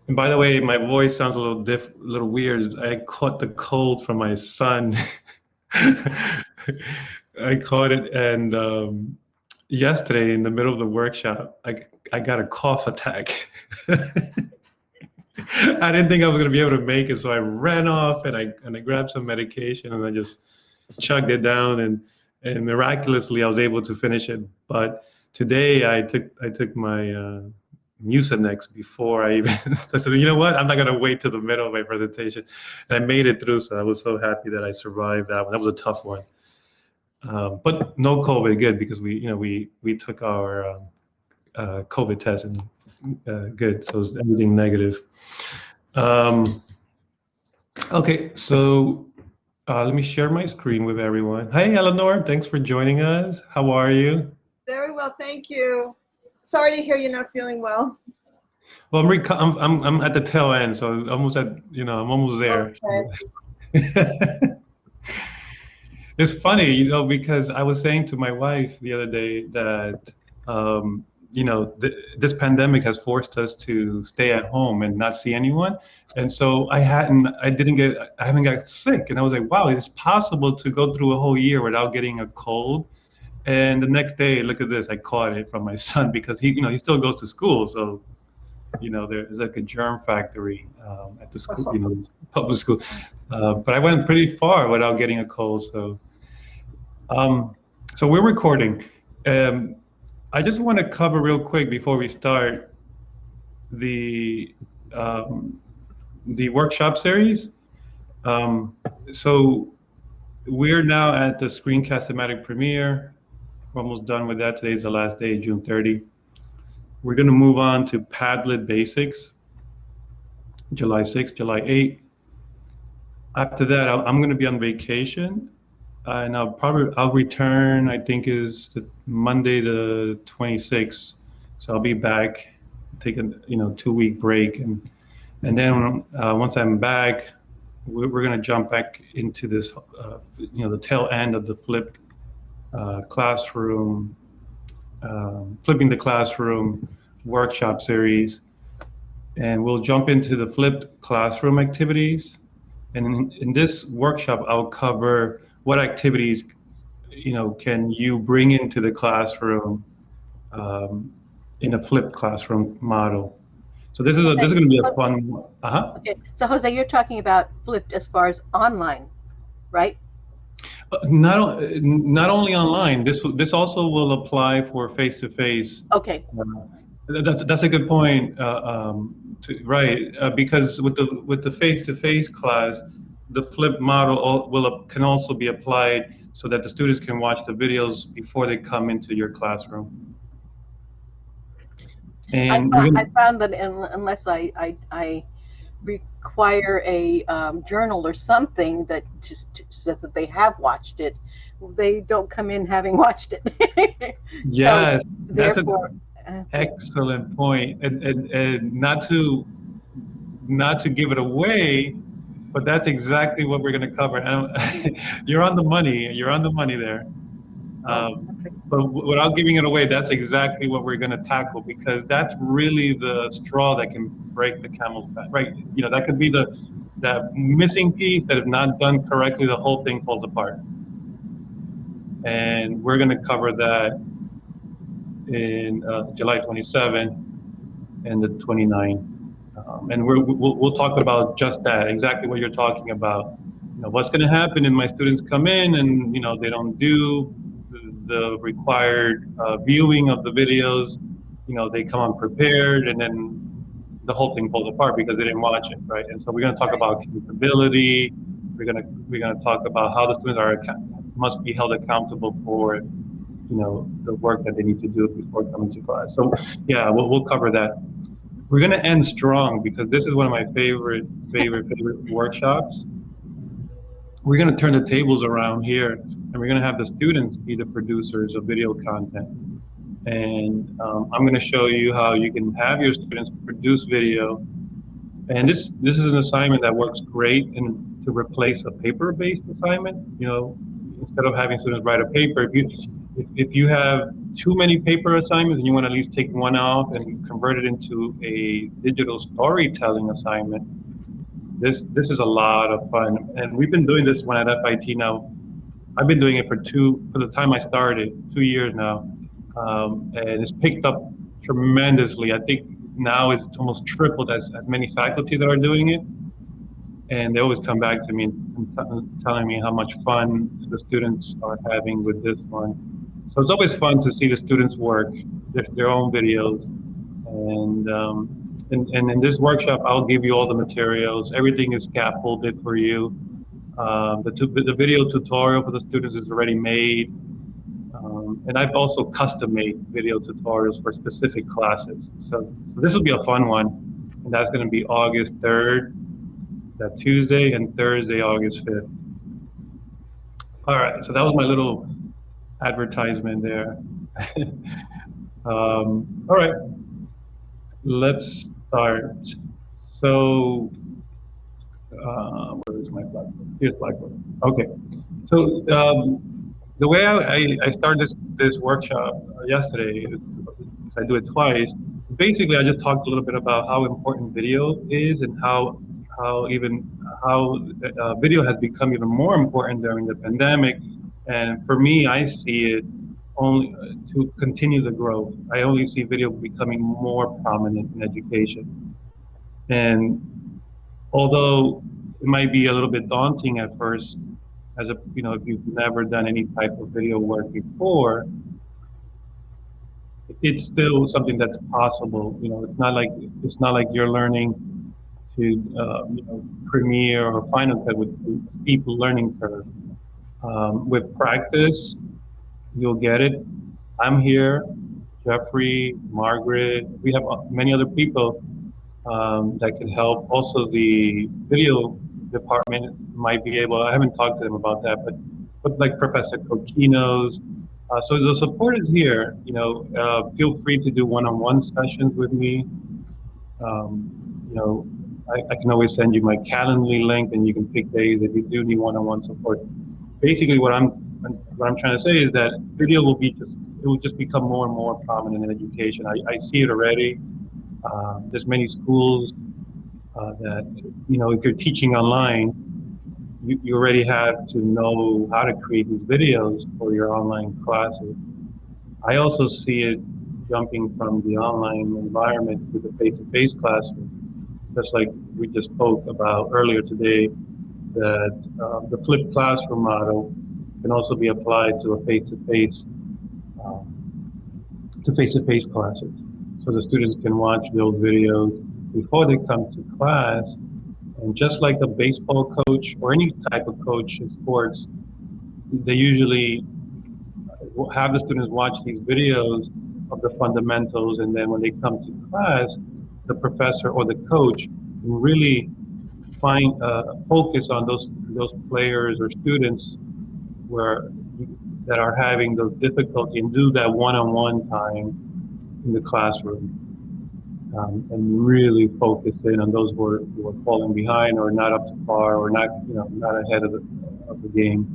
And by the way, my voice sounds a little weird. I caught the cold from my son. I caught it, and yesterday in the middle of the workshop, I got a cough attack. I didn't think I was gonna be able to make it, so I ran off and I grabbed some medication and I just chugged it down, and miraculously I was able to finish it. But today I took my Mucinex before I even I said, you know what? I'm not gonna wait till the middle of my presentation. And I made it through, so I was so happy that I survived that one. That was a tough one. But no COVID, good, because we took our COVID test and good, so everything negative. Okay, so let me share my screen with everyone. Hi, Eleanor. Thanks for joining us. How are you? Very well, thank you. Sorry to hear you're not feeling well. Well, I'm at the tail end, so I'm almost there. Okay. It's funny, because I was saying to my wife the other day that this pandemic has forced us to stay at home and not see anyone, and so I haven't got sick, and I was like, wow, it's possible to go through a whole year without getting a cold. And the next day, look at this, I caught it from my son because he still goes to school, so there's like a germ factory at the school, public school. But I went pretty far without getting a cold, so we're recording. I just want to cover real quick before we start the workshop series. So we're now at the Screencast-O-Matic premiere. We're almost done with that. Today's the last day, June 30. We're going to move on to Padlet Basics, July 6th, July 8th. After that, I'm going to be on vacation, and I'll return. I think is the Monday the 26th. So I'll be back, take a 2-week break, and then once I'm back, we're going to jump back into this, the tail end of the flipped classroom, flipping the classroom workshop series, and we'll jump into the flipped classroom activities. And in this workshop, I'll cover what activities can you bring into the classroom in a flipped classroom model. So this is going to be a fun one. Okay, so Jose, you're talking about flipped as far as online, right? Not only online. This also will apply for face-to-face. Okay. That's a good point. Because with the face-to-face class, the flipped model can also be applied so that the students can watch the videos before they come into your classroom. And I found that unless I require a journal or something that so that they have watched it, they don't come in having watched it. Yeah, so, that's an excellent point. And not to give it away, but that's exactly what we're going to cover. You're on the money. You're on the money there. But without giving it away, that's exactly what we're going to tackle, because that's really the straw that can break the camel's back, right? That could be that missing piece that if not done correctly, the whole thing falls apart. And we're going to cover that in July 27 and the 29th. And we'll talk about just that, exactly what you're talking about. What's going to happen if my students come in and they don't do the required viewing of the videos, they come unprepared, and then the whole thing falls apart because they didn't watch it, right? And so we're going to talk about accountability. We're going to talk about how the students must be held accountable for the work that they need to do before coming to class. So yeah, we'll cover that. We're going to end strong because this is one of my favorite workshops. We're going to turn the tables around here, and we're going to have the students be the producers of video content. And I'm going to show you how you can have your students produce video. And this is an assignment that works great to replace a paper-based assignment. Instead of having students write a paper, if you have too many paper assignments and you want to at least take one off and convert it into a digital storytelling assignment, this is a lot of fun. And we've been doing this one at FIT now. I've been doing it for the time I started, 2 years now, and it's picked up tremendously. I think now it's almost tripled as many faculty that are doing it, and they always come back to me and telling me how much fun the students are having with this one. So it's always fun to see the students work their own videos, and in this workshop I'll give you all the materials. Everything is scaffolded for you. The video tutorial for the students is already made, and I've also custom made video tutorials for specific classes. So this will be a fun one, and that's going to be August 3rd, that Tuesday, and Thursday, August 5th. All right, so that was my little advertisement there. All right, let's start. So where is my Blackboard? Here's Blackboard. Okay, so the way I started this workshop yesterday is I do it twice. Basically, I just talked a little bit about how important video is and how video has become even more important during the pandemic. And for me, I see it only to continue the growth. I only see video becoming more prominent in education. And although it might be a little bit daunting at first, if you've never done any type of video work before, it's still something that's possible. It's not like you're learning to Premiere or Final Cut with a steep learning curve. With practice, you'll get it. I'm here, Jeffrey, Margaret. We have many other people that can help. Also, the video department might be able. I haven't talked to them about that, but like Professor Coquinos. So the support is here. Feel free to do one-on-one sessions with me. I can always send you my Calendly link, and you can pick days if you do need one-on-one support. Basically, what I'm trying to say is that video will just become more and more prominent in education. I see it already. There's many schools that if you're teaching online, you already have to know how to create these videos for your online classes. I also see it jumping from the online environment to the face-to-face classroom. Just like we just spoke about earlier today, that the flipped classroom model can also be applied to a face-to-face classes. So the students can watch those videos before they come to class, and just like a baseball coach or any type of coach in sports, they usually have the students watch these videos of the fundamentals, and then when they come to class, the professor or the coach can really focus on those players or students that are having those difficulty, and do that one-on-one time in the classroom, and really focus in on those who are falling behind or not up to par or not ahead of the game.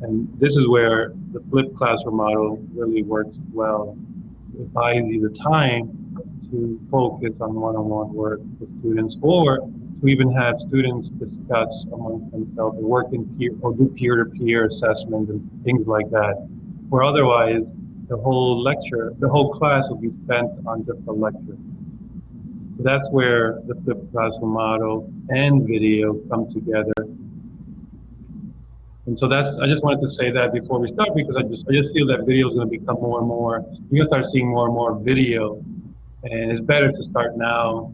And this is where the flipped classroom model really works well. It buys you the time to focus on one-on-one work with students, or to even have students discuss amongst themselves and work in peer or do peer-to-peer assessment and things like that. Where otherwise, the whole class will be spent on just a lecture. So that's where the flipped classroom model and video come together. And so I just wanted to say that before we start, because I just feel that video is going to become more and more, you're going to start seeing more and more video, and it's better to start now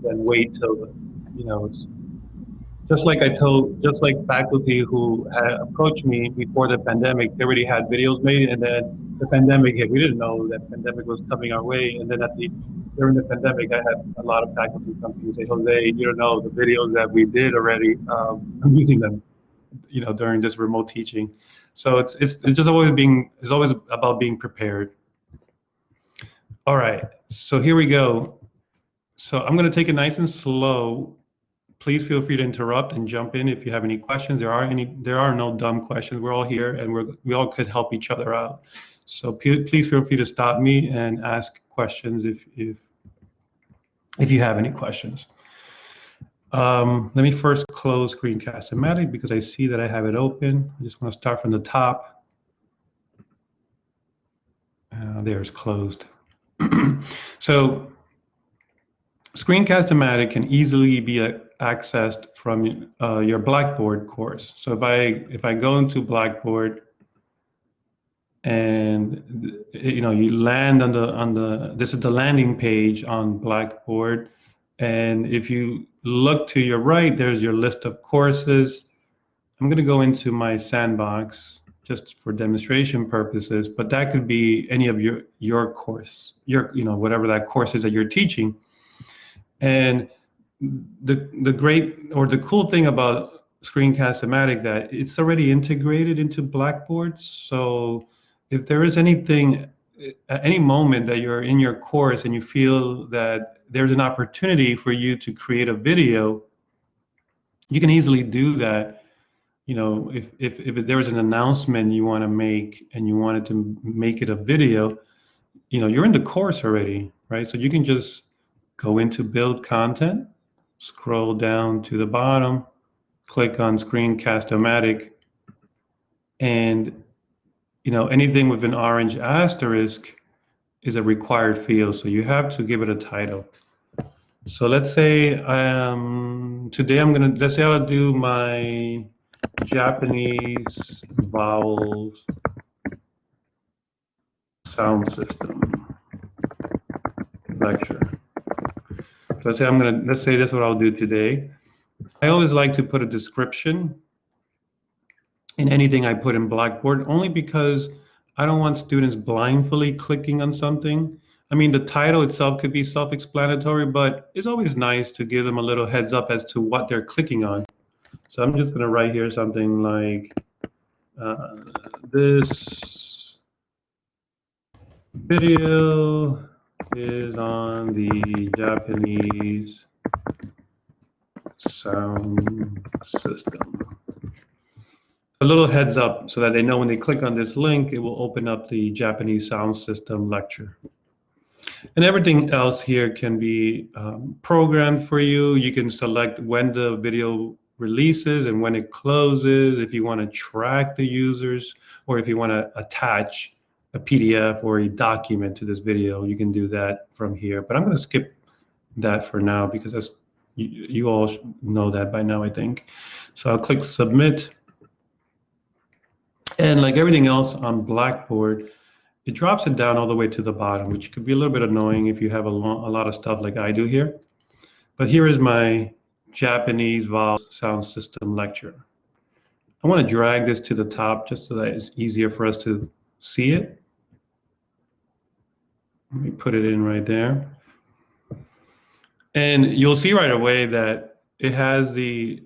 than wait till, it's just like faculty who had approached me before the pandemic, they already had videos made, and then the pandemic hit. We didn't know that pandemic was coming our way, and then during the pandemic, I had a lot of faculty come to me and say, Jose, you don't know the videos that we did already, I'm using them, during this remote teaching. So it's always about being prepared. All right, so here we go. So I'm going to take it nice and slow. Please feel free to interrupt and jump in if you have any questions. There are no dumb questions. We're all here, and we all could help each other out. So please feel free to stop me and ask questions if you have any questions. Let me first close Screencast-O-Matic because I see that I have it open. I just want to start from the top. There's closed. So Screencast-O-Matic can easily be accessed from your Blackboard course. So if I go into Blackboard and you land on the this is the landing page on Blackboard, and if you look to your right, there's your list of courses. I'm going to go into my sandbox just for demonstration purposes, but that could be any of your course, whatever that course is that you're teaching. And the cool thing about Screencast-O-Matic that it's already integrated into Blackboard. So if there is anything at any moment that you're in your course and you feel that there's an opportunity for you to create a video, you can easily do that. If there was an announcement you want to make and you wanted to make it a video, you're in the course already, right? So you can just go into build content, scroll down to the bottom, click on Screencast-O-Matic, and anything with an orange asterisk is a required field, so you have to give it a title. So let's say today let's say I'll do my Japanese vowels sound system lecture. So let's say that's what I'll do today. I always like to put a description in anything I put in Blackboard, only because I don't want students blindly clicking on something. I mean, the title itself could be self-explanatory, but it's always nice to give them a little heads up as to what they're clicking on. So I'm just going to write here something like, this video is on the Japanese sound system. A little heads up so that they know when they click on this link, it will open up the Japanese sound system lecture. And everything else here can be programmed for you. You can select when the video releases and when it closes, if you want to track the users, or if you want to attach a PDF or a document to this video, you can do that from here. But I'm going to skip that for now because that's, you all know that by now, I think. So I'll click submit. And like everything else on Blackboard, it drops it down all the way to the bottom, which could be a little bit annoying if you have a lot of stuff like I do here. But here is my Japanese vowel sound system lecture. I want to drag this to the top just so that it's easier for us to see it. Let me put it in right there. And you'll see right away that it has the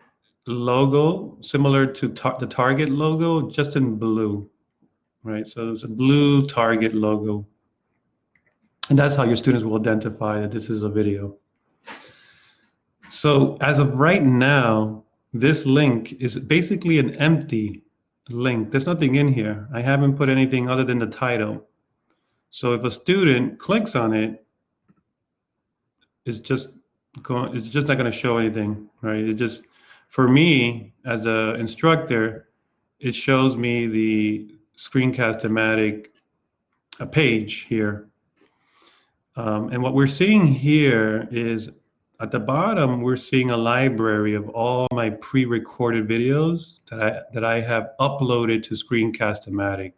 logo similar to the Target logo, just in blue, right? So it's a blue Target logo. And that's how your students will identify that this is a video. So as of right now, this link is basically an empty link. There's nothing in here. I haven't put anything other than the title. So if a student clicks on it, it's just not going to show anything, right? It just, for me as an instructor, it shows me the Screencast-O-Matic page here. And what we're seeing here is at the bottom, we're seeing a library of all my pre-recorded videos that I have uploaded to Screencast-O-Matic.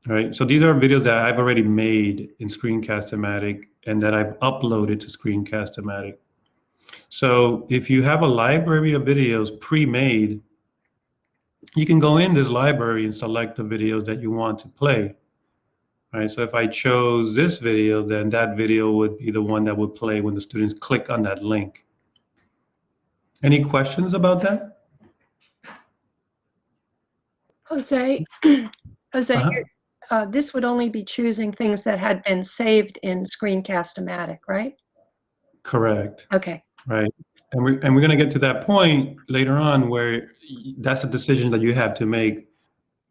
Right, so these are videos that I've already made in Screencast-O-Matic and that I've uploaded to Screencast-O-Matic. So if you have a library of videos pre-made, you can go in this library and select the videos that you want to play. Right, so if I chose this video, then that video would be the one that would play when the students click on that link. Any questions about that? Jose, this would only be choosing things that had been saved in Screencast-O-Matic, right? Correct. Okay. Right, and we're going to get to that point later on where that's a decision that you have to make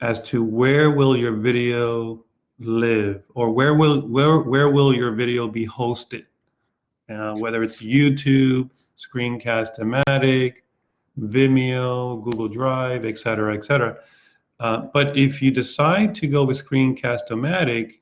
as to where will your video live, or where will your video be hosted, whether it's YouTube, Screencast-O-Matic, Vimeo, Google Drive, et cetera, et cetera. But if you decide to go with Screencast-O-Matic,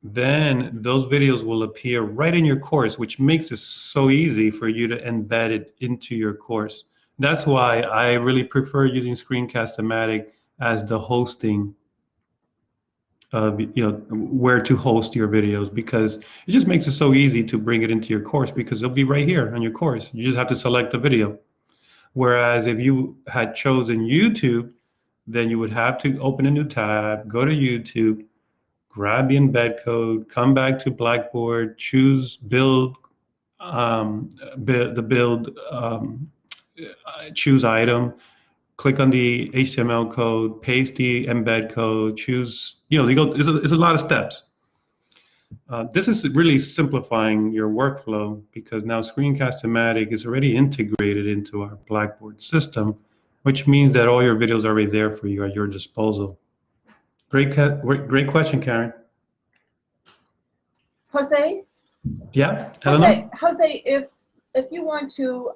then those videos will appear right in your course, which makes it so easy for you to embed it into your course. That's why I really prefer using Screencast-O-Matic as the hosting of, where to host your videos, because it just makes it so easy to bring it into your course, because it'll be right here on your course. You just have to select the video. Whereas if you had chosen YouTube, then you would have to open a new tab, go to YouTube, grab the embed code, come back to Blackboard, choose build, choose item, click on the HTML code, paste the embed code, choose, it's a lot of steps. This is really simplifying your workflow, because now Screencast-O-Matic is already integrated into our Blackboard system, which means that all your videos are already there for you at your disposal. Great question, Karen. Jose? Yeah, Eleanor? Jose, if you want to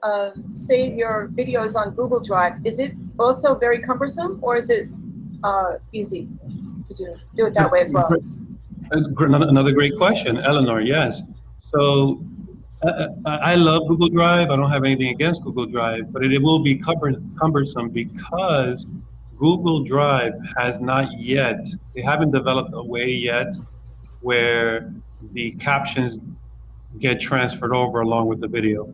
save your videos on Google Drive, is it also very cumbersome, or is it easy to do it that way as well? Another great question, Eleanor. Yes. So I love Google Drive. I don't have anything against Google Drive, but it will be cumbersome, because Google Drive has not yet, they haven't developed a way yet where the captions get transferred over along with the video.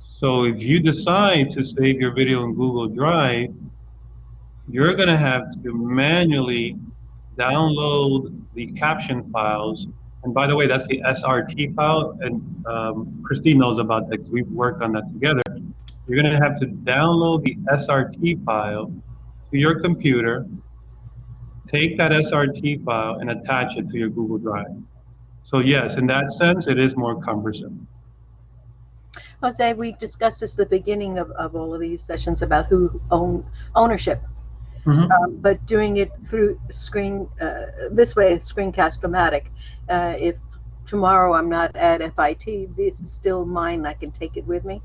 So if you decide to save your video in Google Drive, you're going to have to manually download the caption files. And by the way, that's the SRT file, and Christine knows about that because we've worked on that together. You're going to have to download the SRT file to your computer, take that SRT file and attach it to your Google Drive. So yes, in that sense, it is more cumbersome. Jose, we discussed this at the beginning of all of these sessions about who ownership. Mm-hmm. But doing it through this way, Screencast-O-Matic, if tomorrow I'm not at FIT, this is still mine. I can take it with me.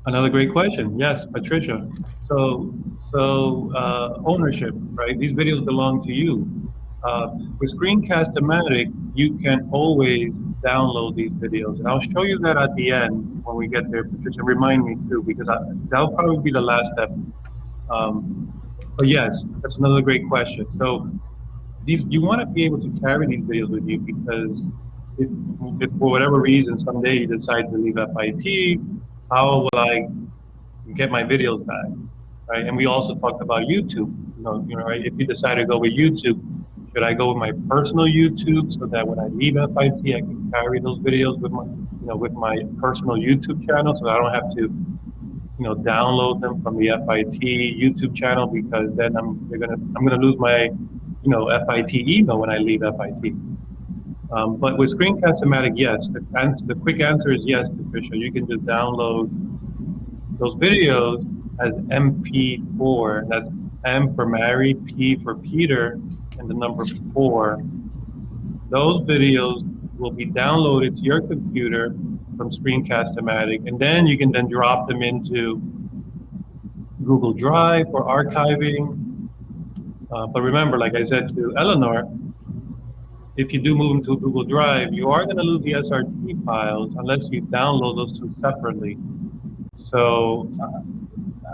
Another great question. Yes, Patricia. So ownership, right? These videos belong to you. With Screencast-O-Matic, you can always download these videos, and I'll show you that at the end when we get there. Patricia, remind me too, because that'll probably be the last step. But yes, that's another great question. So you want to be able to carry these videos with you, because if for whatever reason someday you decide to leave FIT, how will I get my videos back, right? And we also talked about YouTube. Right? If you decide to go with YouTube, should I go with my personal YouTube so that when I leave FIT, I can carry those videos with my personal YouTube channel, so I don't have to download them from the FIT YouTube channel, because then I'm gonna lose my FIT email when I leave FIT. But with Screencast-O-Matic, yes, the quick answer is yes, Patricia. You can just download those videos as MP4. That's M for Mary, P for Peter, and the number 4. Those videos will be downloaded to your computer from Screencast-O-Matic, and then you can then drop them into Google Drive for archiving. But remember, like I said to Eleanor, if you do move into Google Drive, you are going to lose the SRT files unless you download those two separately. So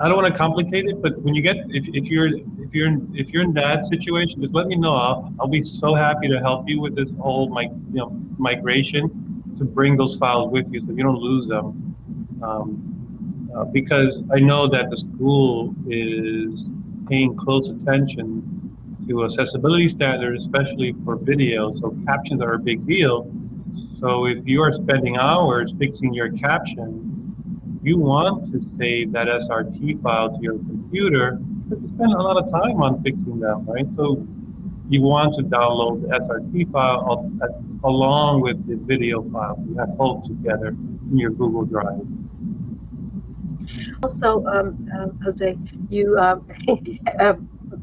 I don't want to complicate it, but when you get, if you're in that situation, just let me know. I'll be so happy to help you with this whole migration, to bring those files with you so you don't lose them. Because I know that the school is paying close attention to accessibility standards, especially for video. So captions are a big deal. So if you are spending hours fixing your captions, you want to save that SRT file to your computer, because you spend a lot of time on fixing them, right? So you want to download the SRT file along with the video file. So you have both together in your Google Drive. Also, Jose, you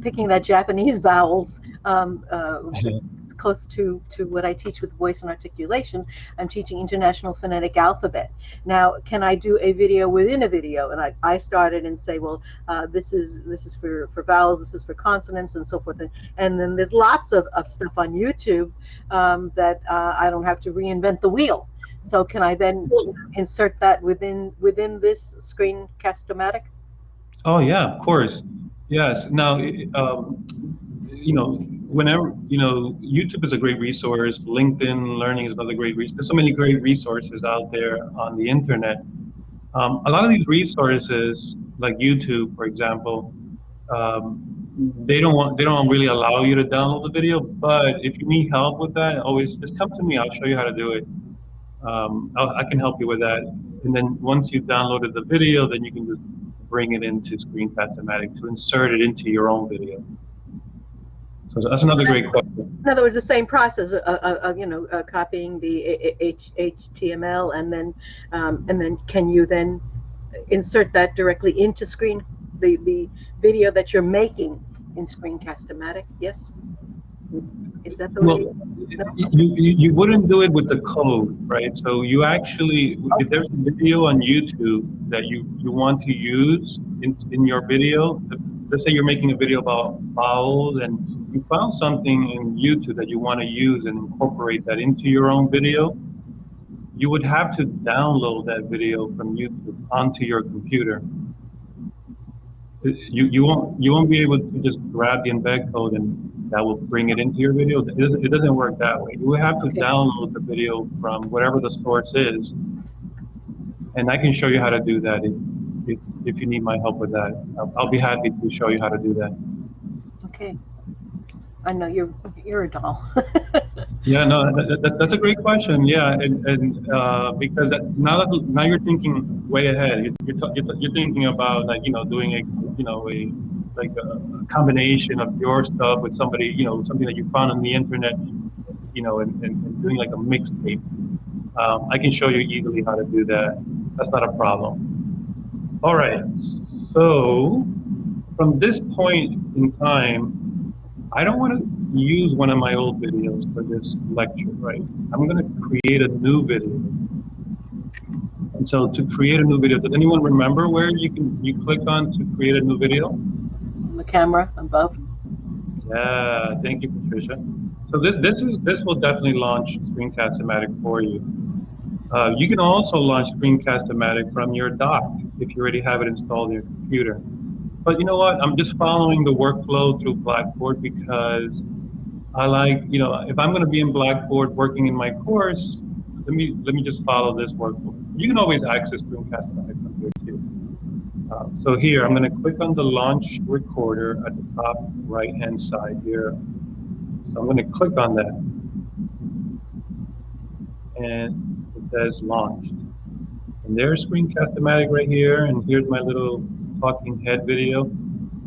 picking that Japanese vowels, it's close to what I teach with voice and articulation. I'm teaching International Phonetic Alphabet. Now, can I do a video within a video? And I started and say, well, this is for vowels, this is for consonants, and so forth. And then there's lots of stuff on YouTube that I don't have to reinvent the wheel. So can I then insert that within this Screencast-O-Matic? Oh yeah, of course. Yes. Now, whenever, YouTube is a great resource. LinkedIn Learning is another great resource. There's so many great resources out there on the internet. A lot of these resources, like YouTube, for example, they don't really allow you to download the video. But if you need help with that, always just come to me. I'll show you how to do it. I can help you with that. And then once you've downloaded the video, then you can just bring it into Screencast-O-Matic to insert it into your own video. So that's another great question. In other words, the same process of copying the HTML and then can you then insert that directly into the video that you're making in Screencast-O-Matic? Yes. Is that the way? No? You wouldn't do it with the code, right? So you actually, if there's a video on YouTube that you want to use in your video, let's say you're making a video about vowels and you found something in YouTube that you want to use and incorporate that into your own video, you would have to download that video from YouTube onto your computer. You won't be able to just grab the embed code and that will bring it into your video. It doesn't work that way. You will have to download the video from whatever the source is, and I can show you how to do that if you need my help with that. I'll be happy to show you how to do that. Okay. I know you're a doll. Yeah, no, that's a great question. Yeah, and because now you're thinking way ahead. You're thinking about doing a combination of your stuff with somebody, something that you found on the internet, and doing like a mixtape. I can show you easily how to do that. That's not a problem. All right. So from this point in time, I don't want to use one of my old videos for this lecture, right? I'm going to create a new video. And so to create a new video, does anyone remember where you click on to create a new video? On the camera above. Yeah, thank you, Patricia. So this will definitely launch Screencast-O-Matic for you. You can also launch Screencast-O-Matic from your dock if you already have it installed in your computer. But you know what? I'm just following the workflow through Blackboard because I like, if I'm going to be in Blackboard working in my course, let me just follow this workflow. You can always access Screencast-O-Matic from here too. So here, I'm going to click on the launch recorder at the top right-hand side here. So I'm going to click on that. And it says launched. And there's Screencast-O-Matic right here, and here's my little talking head video.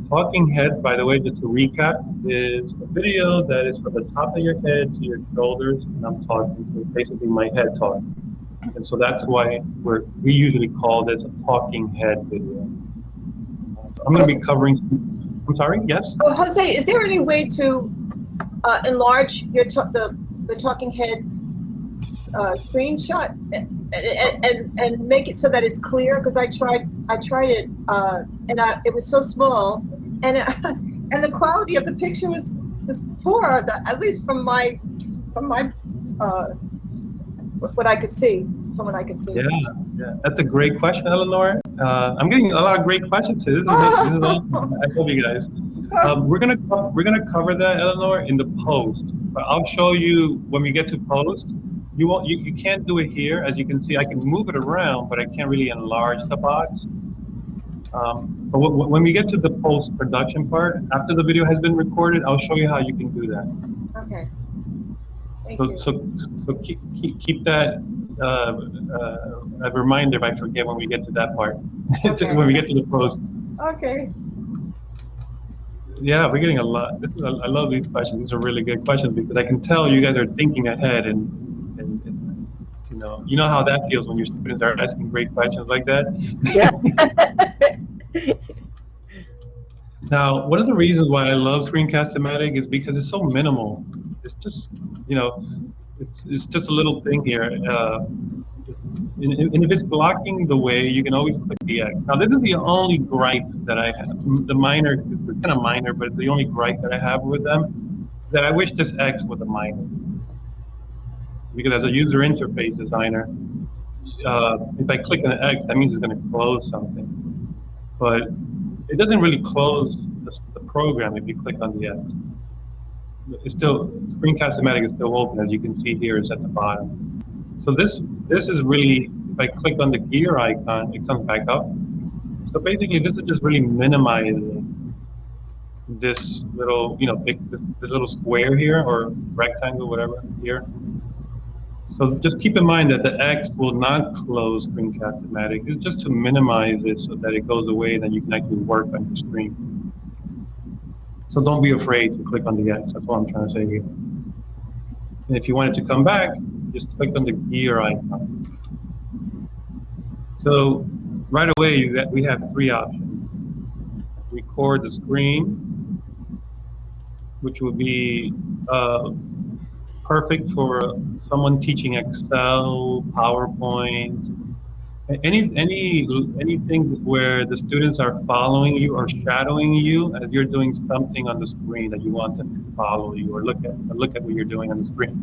Talking head, by the way, just to recap, is a video that is from the top of your head to your shoulders, and I'm talking, so basically my head talking. And so that's why we usually call this a talking head video. I'm going to be covering, I'm sorry, yes? Oh, Jose, is there any way to enlarge the talking head screenshot and make it so that it's clear? Because I tried it and it was so small, and the quality of the picture was poor, at least from my what I could see. From what I could see. Yeah, that's a great question, Eleanor. I'm getting a lot of great questions here. This is awesome. I love you guys. We're gonna cover that, Eleanor, in the post. But I'll show you when we get to post. You can't do it here. As you can see, I can move it around, but I can't really enlarge the box. But when we get to the post-production part, after the video has been recorded, I'll show you how you can do that. Okay. Thank you. So keep that a reminder if I forget when we get to that part. Okay. When we get to the post. Okay. Yeah, we're getting a lot. I love these questions. These are really good questions because I can tell you guys are thinking ahead and you know how that feels when your students are asking great questions like that. Yeah. Now, one of the reasons why I love Screencast-O-Matic is because it's so minimal. It's just, you know, it's just a little thing here. And if it's blocking the way, you can always click the X. Now, this is the only gripe that I have. The minor, it's kind of minor, but it's the only gripe that I have with them, that I wish this X was a minus. Because as a user interface designer, if I click an X, that means it's going to close something. But it doesn't really close the program if you click on the X. It's still, Screencast-O-Matic is still open, as you can see here, it's at the bottom. So this is really, if I click on the gear icon, it comes back up. So basically, this is just really minimizing this little, you know, this little square here, or rectangle, whatever, here. So just keep in mind that the X will not close Screencast-O-Matic. It's just to minimize it so that it goes away and then you can actually work on your screen. So don't be afraid to click on the X. That's what I'm trying to say here. And if you want it to come back, just click on the gear icon. So right away, we have three options. Record the screen, which would be perfect for someone teaching Excel, PowerPoint, anything where the students are following you or shadowing you as you're doing something on the screen that you want them to follow you or look at what you're doing on the screen.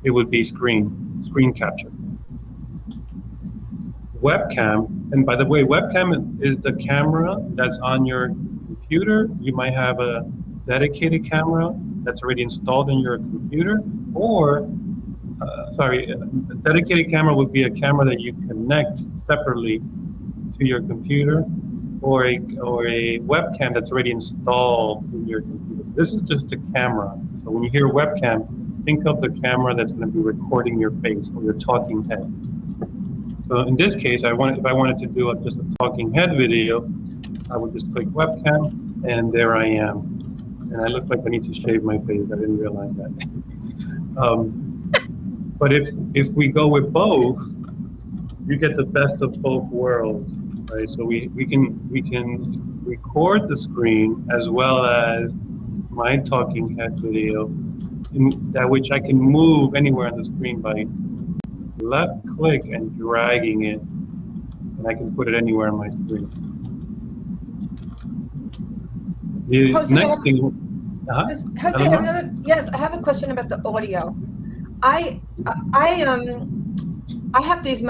It would be screen capture. Webcam, and by the way, webcam is the camera that's on your computer. You might have a dedicated camera that's already installed in your computer, or a dedicated camera would be a camera that you connect separately to your computer, or a webcam that's already installed in your computer. This is just a camera. So when you hear webcam, think of the camera that's going to be recording your face or your talking head. So in this case, if I wanted to do just a talking head video, I would just click webcam, and there I am. And it looks like I need to shave my face. I didn't realize that. But if we go with both, you get the best of both worlds, right? So we can record the screen as well as my talking head video, which I can move anywhere on the screen by left click and dragging it, and I can put it anywhere on my screen. The Jose, next thing. Jose, I have a question about the audio. I have these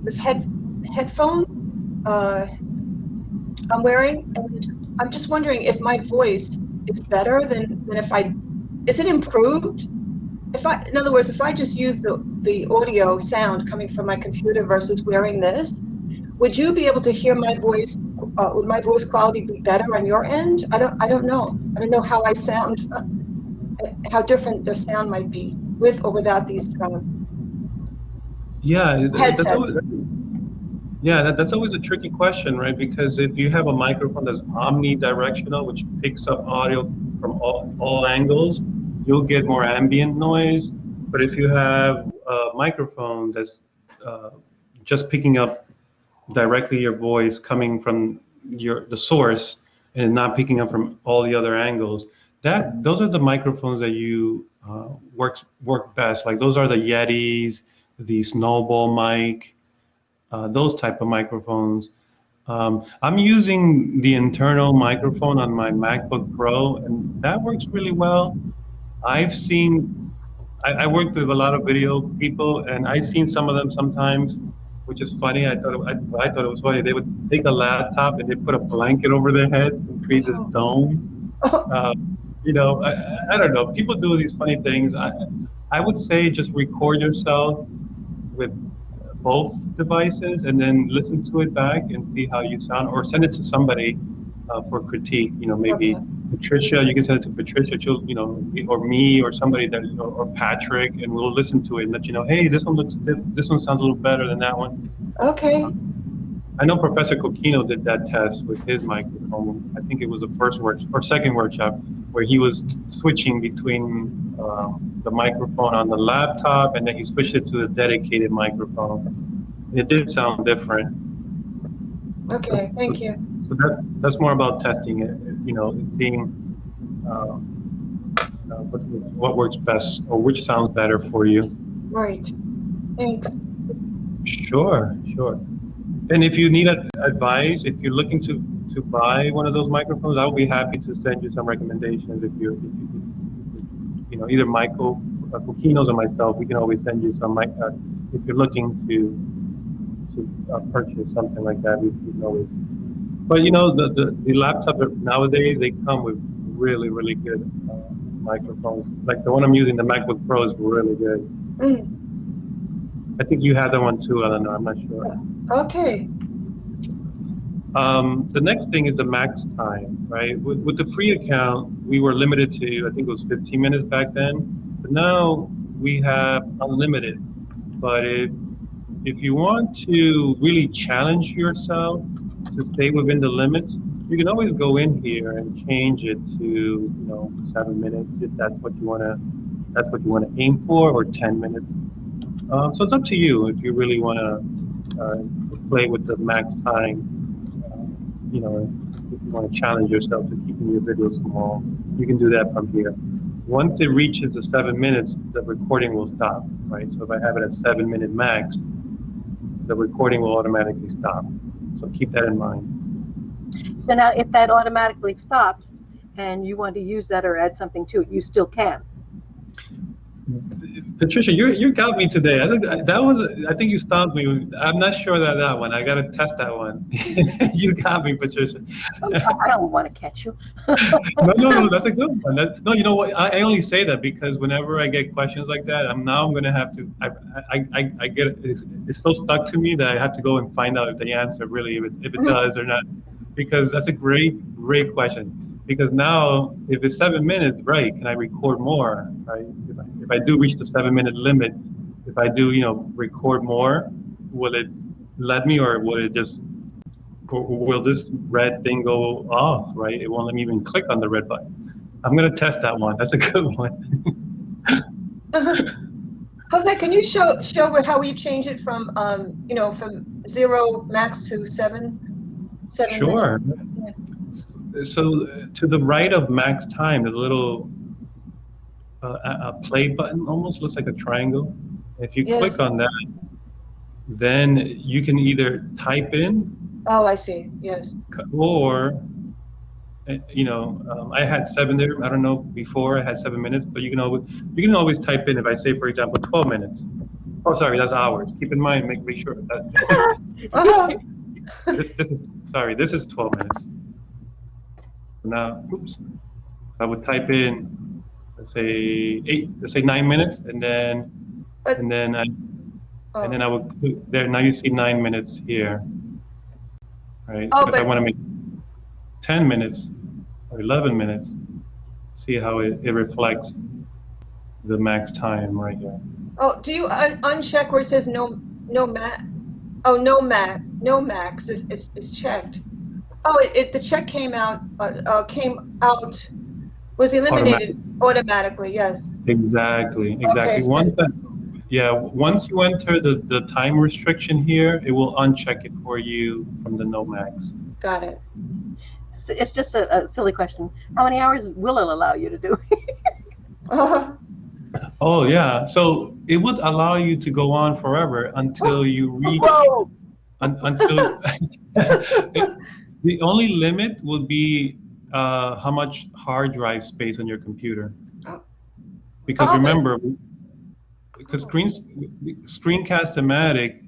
this headphone I'm wearing, and I'm just wondering if my voice is better than is it improved? In other words, if I just use the audio sound coming from my computer versus wearing this, would you be able to hear my voice? Would my voice quality be better on your end? I don't know. I don't know how I sound, how different the sound might be with or without these headsets. That's always a tricky question, right? Because if you have a microphone that's omnidirectional, which picks up audio from all angles, you'll get more ambient noise. But if you have a microphone that's just picking up directly your voice coming from the source and not picking up from all the other angles, those are the microphones that you work best. Like those are the Yetis, the Snowball mic, those type of microphones. I'm using the internal microphone on my MacBook Pro, and that works really well. I worked with a lot of video people, and I've seen some of them sometimes, which is funny. I thought it was funny. They would take a laptop and they put a blanket over their heads and create this dome. You know, I don't know. People do these funny things. I would say just record yourself with both devices and then listen to it back and see how you sound, or send it to somebody for critique. You know, maybe Patricia. You can send it to Patricia. She'll, you know, or me, or somebody that, or Patrick, and we'll listen to it and let you know, hey, this one sounds a little better than that one. Okay. I know Professor Coquino did that test with his microphone. I think it was the first or second workshop where he was switching between the microphone on the laptop, and then he switched it to a dedicated microphone. It did sound different. Okay, thank you. So that's more about testing it. seeing what works best or which sounds better for you. Right. Thanks. Sure. And if you need advice, if you're looking to buy one of those microphones, I'll be happy to send you some recommendations. If you either Michael Coquinos or myself, we can always send you some. If you're looking to purchase something like that, we can always. But the laptops nowadays, they come with really, really good microphones. Like the one I'm using, the MacBook Pro, is really good. Mm. I think you have that one too, Eleanor. I'm not sure. Okay. The next thing is the max time, right? With the free account, we were limited to, I think it was 15 minutes back then. But now we have unlimited. But if you want to really challenge yourself to stay within the limits, you can always go in here and change it to 7 minutes if that's what you want to aim for, or 10 minutes. So it's up to you if you really want to play with the max time. If you want to challenge yourself to keeping your videos small, you can do that from here. Once it reaches the 7 minutes, the recording will stop, right? So if I have it at 7 minute max, the recording will automatically stop. So keep that in mind. So now if that automatically stops and you want to use that or add something to it, you still can. Patricia, you got me today. I think you stumped me. I'm not sure that one. I gotta test that one. You got me, Patricia. I don't want to catch you. No, that's a good one. No, you know what? I only say that because whenever I get questions like that, I'm gonna have to. I get it. It's so stuck to me that I have to go and find out if the answer really, if it does or not, because that's a great question. Because now, if it's 7 minutes, right? Can I record more? Right? If I do reach the 7 minute limit, if I do, record more, will it let me, or will this red thing go off? Right? It won't let me even click on the red button. I'm gonna test that one. That's a good one. Jose, can you show how you change it from from 0 max to 7? Sure. Yeah. So to the right of max time, there's a little a play button, almost looks like a triangle. If you click on that, then you can either type in. Oh, I see. Yes. Or, I had 7 there. I don't know, before I had 7 minutes, but you can always type in. If I say, for example, 12 minutes. Oh, sorry, that's hours. Keep in mind, make sure that. This is 12 minutes. Now, oops, I would type in, let's say 9 minutes, and then I would click there. Now you see 9 minutes here, right? So if I want to make 10 minutes or 11 minutes, see how it reflects the max time right here. Oh, do you uncheck where it says no max? Oh, no max is checked. Oh, the check came out. Was eliminated automatically. Yes. Exactly. Okay, Once you enter the time restriction here, it will uncheck it for you from the no max. Got it. It's just a silly question. How many hours will it allow you to do? Oh yeah. So it would allow you to go on forever until you reach. Until. The only limit would be how much hard drive space on your computer. Because remember, because Screencast-O-Matic,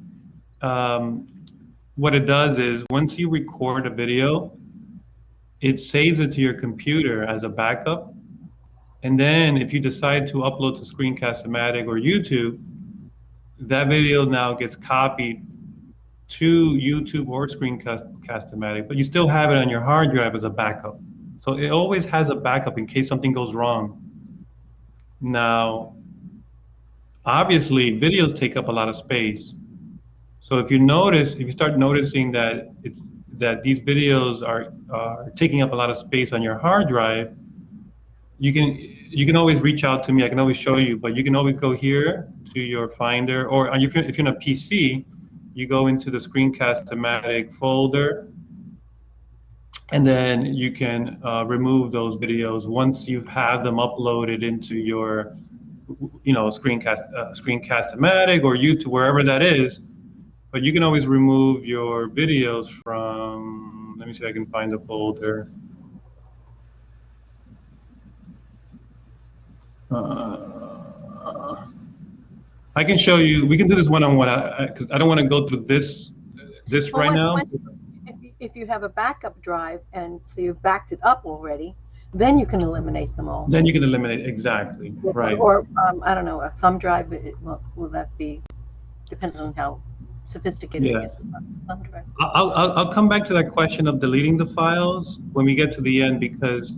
what it does is once you record a video, it saves it to your computer as a backup. And then if you decide to upload to Screencast-O-Matic or YouTube, that video now gets copied to YouTube or Screencast-O-Matic, but you still have it on your hard drive as a backup. So it always has a backup in case something goes wrong. Now, obviously, videos take up a lot of space. So if you start noticing that these videos are taking up a lot of space on your hard drive, you can always reach out to me. I can always show you, but you can always go here to your Finder, or if you're in a PC, you go into the Screencast-O-Matic folder, And then you can remove those videos once you have them uploaded into your, Screencast-O-Matic or YouTube, wherever that is. But you can always remove your videos from, let me see if I can find the folder. I can show you, we can do this one-on-one, because I don't want to go through this Well, right now. If you have a backup drive and so you've backed it up already, then you can eliminate them all. Then you can eliminate, exactly, right. Or I don't know, a thumb drive, will that be, depends on how sophisticated I guess the thumb drive. I'll come back to that question of deleting the files when we get to the end, because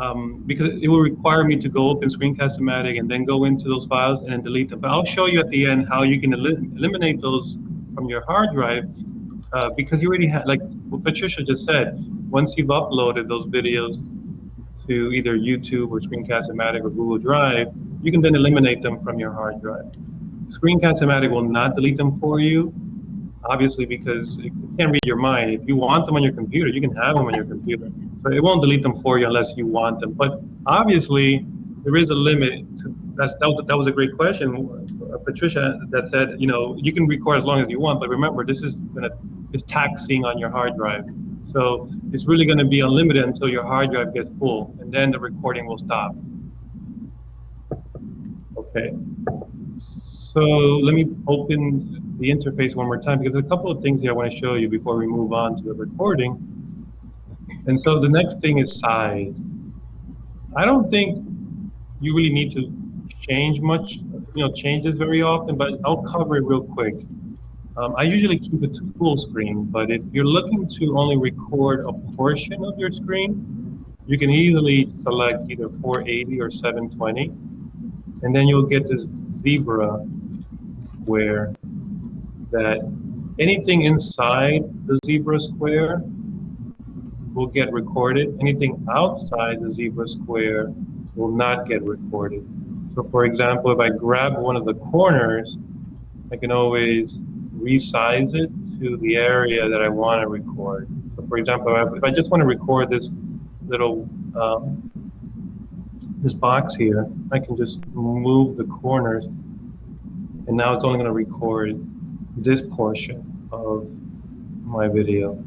it will require me to go open Screencast-O-Matic and then go into those files and then delete them. But I'll show you at the end how you can eliminate those from your hard drive, because you already have, like what Patricia just said, once you've uploaded those videos to either YouTube or Screencast-O-Matic or Google Drive, you can then eliminate them from your hard drive. Screencast-O-Matic will not delete them for you, obviously, because it can't read your mind. If you want them on your computer, you can have them on your computer. So it won't delete them for you unless you want them. But obviously, there is a limit. That was a great question, Patricia, that said, you can record as long as you want, but remember, this is taxing on your hard drive. So it's really going to be unlimited until your hard drive gets full, and then the recording will stop. Okay. So let me open the interface one more time, because there's a couple of things here I want to show you before we move on to the recording. And so the next thing is size. I don't think you really need to change much, change this very often, but I'll cover it real quick. I usually keep it to full screen, but if you're looking to only record a portion of your screen, you can easily select either 480 or 720, and then you'll get this zebra square that anything inside the zebra square will get recorded. Anything outside the zebra square will not get recorded. So for example, if I grab one of the corners, I can always resize it to the area that I want to record. So for example, if I just want to record this little this box here, I can just move the corners, and now it's only going to record this portion of my video.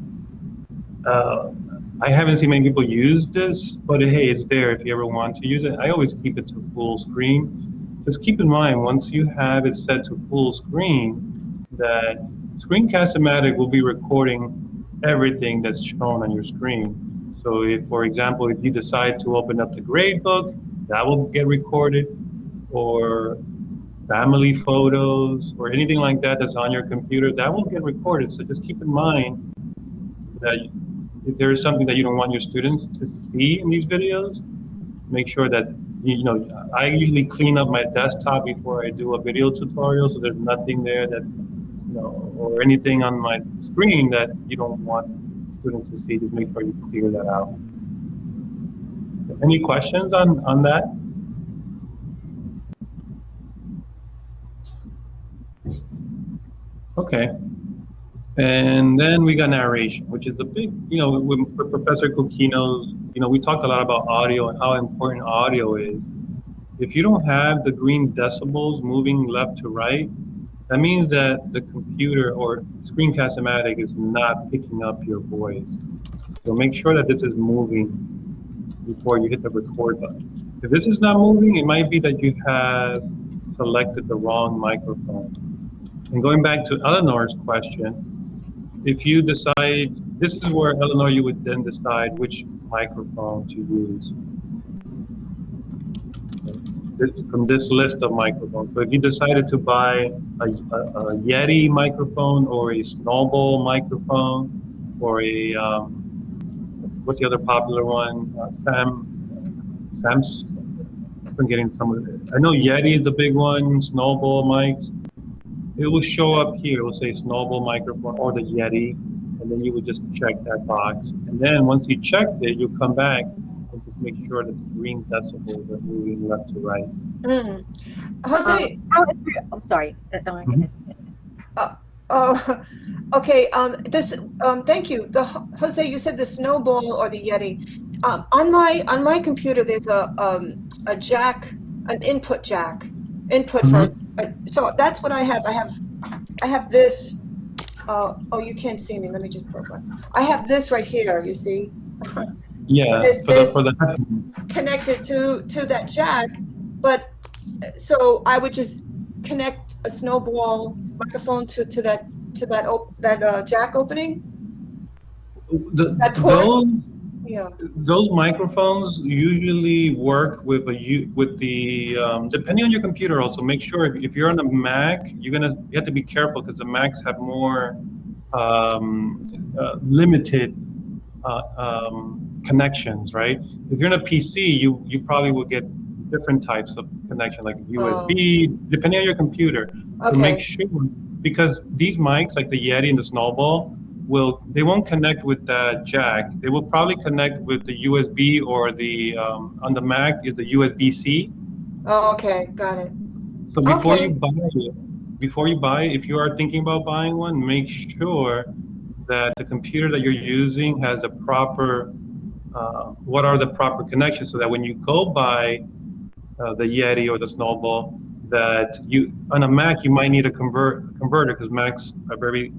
I haven't seen many people use this, but hey, it's there if you ever want to use it. I always keep it to full screen. Just keep in mind, once you have it set to full screen, that Screencast-O-Matic will be recording everything that's shown on your screen. So if, for example, if you decide to open up the gradebook, that will get recorded, or family photos, or anything like that that's on your computer, that will get recorded. So just keep in mind that if there is something that you don't want your students to see in these videos, make sure that, I usually clean up my desktop before I do a video tutorial, so there's nothing there that's, or anything on my screen that you don't want students to see. Just make sure you figure that out. Any questions on that? Okay. And then we got narration, which is the big, with Professor Kukino's, we talked a lot about audio and how important audio is. If you don't have the green decibels moving left to right, that means that the computer or Screencast-O-Matic is not picking up your voice. So make sure that this is moving before you hit the record button. If this is not moving, it might be that you have selected the wrong microphone. And going back to Eleanor's question, if you decide, this is where, Eleanor, you would then decide which microphone to use from this list of microphones. So if you decided to buy a Yeti microphone or a Snowball microphone or a, what's the other popular one? Sam's, I'm forgetting some of it. I know Yeti is the big one, Snowball mics. It will show up here, it will say Snowball microphone or the Yeti, and then you would just check that box. And then once you checked it, you'll come back and just make sure that the green decibels are moving left to right. Jose, I'm sorry. Okay, thank you. Jose, you said the Snowball or the Yeti. On my computer, there's a jack, an input jack, for. So that's what I have. I have this. Oh, you can't see me. Let me just profile. I have this right here. You see? Yeah, It's for the connected to that jack, but so I would just connect a Snowball microphone to that jack opening. That port? Yeah. Those microphones usually work with the depending on your computer. Also, make sure if you're on a Mac, you have to be careful because the Macs have more limited connections, right? If you're on a PC, you probably will get different types of connection, like USB, depending on your computer. Okay. So make sure, because these mics, like the Yeti and the Snowball, they won't connect with that jack. They will probably connect with the USB or the on the Mac is the USB-C. Oh, okay, got it. So before you buy it, if you are thinking about buying one, make sure that the computer that you're using has the proper what are the proper connections, so that when you go buy the Yeti or the Snowball, that on a Mac you might need a converter, because Macs are very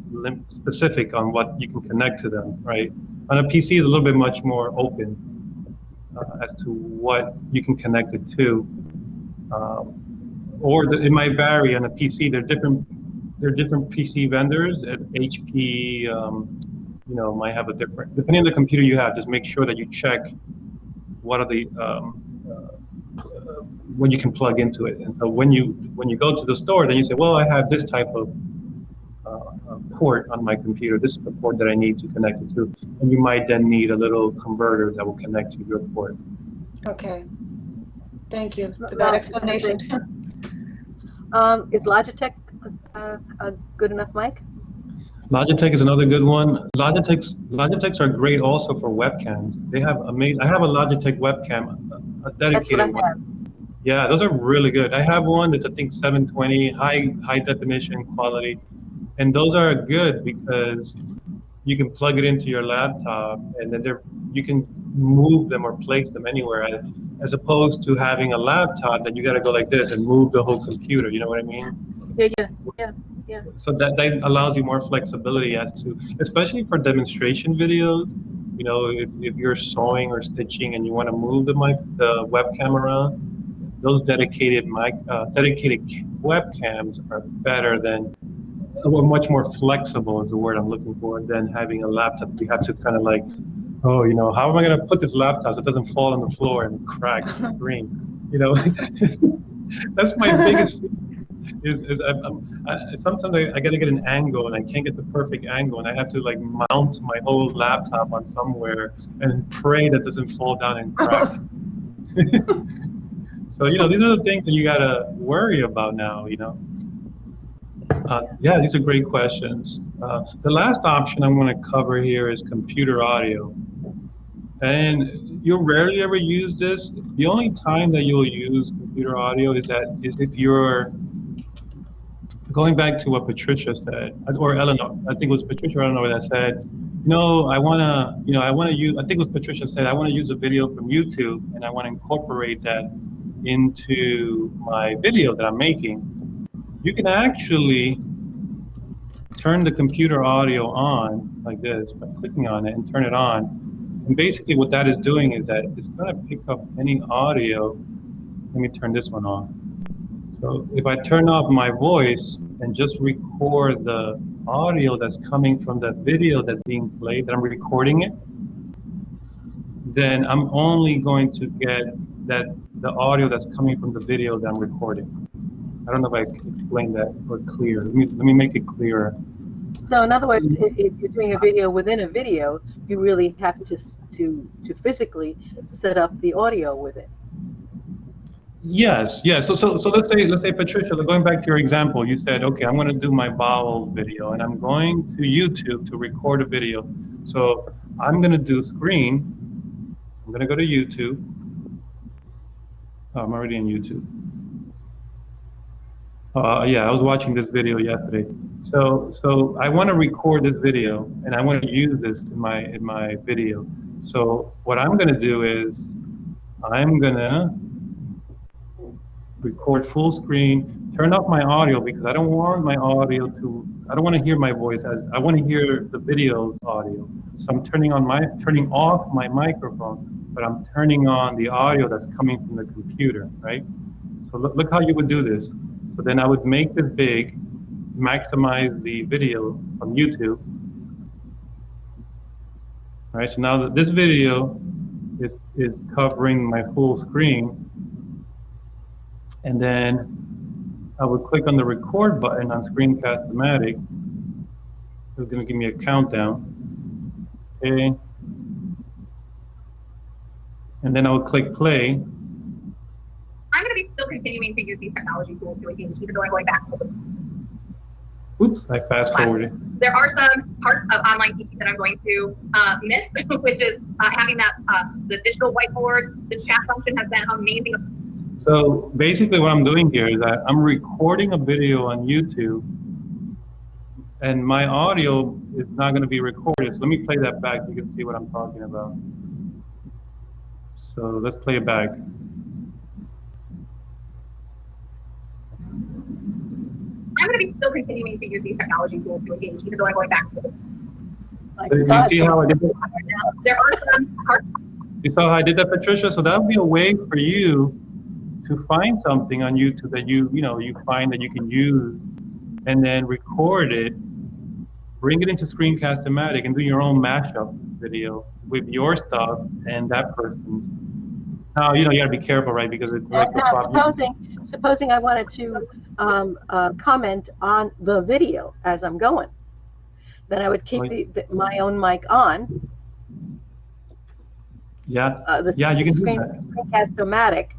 specific on what you can connect to them, right? On a PC is a little bit much more open as to what you can connect it to, it might vary on a PC. There are different PC vendors. At HP, might have a different, depending on the computer you have. Just make sure that you check what are the when you can plug into it. And so when you go to the store, then you say, well, I have this type of port on my computer. This is the port that I need to connect it to. And you might then need a little converter that will connect to your port. Okay. Thank you for that explanation. Is Logitech a good enough mic? Logitech is another good one. Logitechs are great also for webcams. They have amazing. I have a Logitech webcam, a dedicated one. Yeah, those are really good. I have one that's, I think, 720, high definition quality, and those are good because you can plug it into your laptop, and then you can move them or place them anywhere, as opposed to having a laptop that you got to go like this and move the whole computer. You know what I mean? Yeah. So that allows you more flexibility as to, especially for demonstration videos. If you're sewing or stitching and you want to move the webcam around, those dedicated webcams are better than, much more flexible is the word I'm looking for, than having a laptop. You have to kind of like, how am I going to put this laptop so it doesn't fall on the floor and crack the screen? That's my biggest fear. Sometimes I got to get an angle and I can't get the perfect angle, and I have to like mount my whole laptop on somewhere and pray that it doesn't fall down and crack. So these are the things that you gotta worry about now. Yeah, these are great questions. The last option I'm going to cover here is computer audio, and you'll rarely ever use this. The only time that you'll use computer audio is if you're going back to what Patricia said, or Eleanor. I think it was Patricia or Eleanor that said, I want to use. I think it was Patricia said, I want to use a video from YouTube and I want to incorporate that into my video that I'm making. You can actually turn the computer audio on like this by clicking on it and turn it on. And basically what that is doing is that it's going to pick up any audio. Let me turn this one on. So if I turn off my voice and just record the audio that's coming from the video that's being played, that I'm recording it, then I'm only going to get the audio that's coming from the video that I'm recording. I don't know if I explained that or clear. Let me make it clearer. So in other words, if you're doing a video within a video, you really have to physically set up the audio with it. Yes. So let's say Patricia, going back to your example, you said, okay, I'm going to do my vowel video and I'm going to YouTube to record a video. So I'm going to do screen. I'm going to go to YouTube. Oh, I'm already in YouTube. Yeah, I was watching this video yesterday. So I want to record this video, and I want to use this in my video. So what I'm going to do is I'm going to record full screen, turn off my audio because I don't want my audio to, I don't want to hear my voice, as I want to hear the video's audio. So I'm turning off my microphone, but I'm turning on the audio that's coming from the computer, right? So look how you would do this. So then I would make this big, maximize the video from YouTube. All right, so now that this video is covering my full screen, and then I would click on the record button on Screencast-O-Matic. It's going to give me a countdown. Okay. And then I would click play. I'm going to be still continuing to use these technology tools to engage, even though I'm going back. Oops, I fast forwarded. There are some parts of online teaching that I'm going to miss, which is having that the digital whiteboard. The chat function has been amazing. So basically what I'm doing here is that I'm recording a video on YouTube, and my audio is not going to be recorded. So let me play that back so you can see what I'm talking about. So let's play it back. I'm going to be still continuing to use these technology tools to engage, even though I'm going back. You see how I did that? There are some parts. You saw how I did that, Patricia? So that would be a way for you to find something on YouTube that you find that you can use, and then record it, bring it into Screencast-O-Matic, and do your own mashup video with your stuff and that person's. Now, you got to be careful, right? Because it's like supposing I wanted to comment on the video as I'm going, then I would keep my own mic on. Yeah, you can do that. Screencast-O-Matic,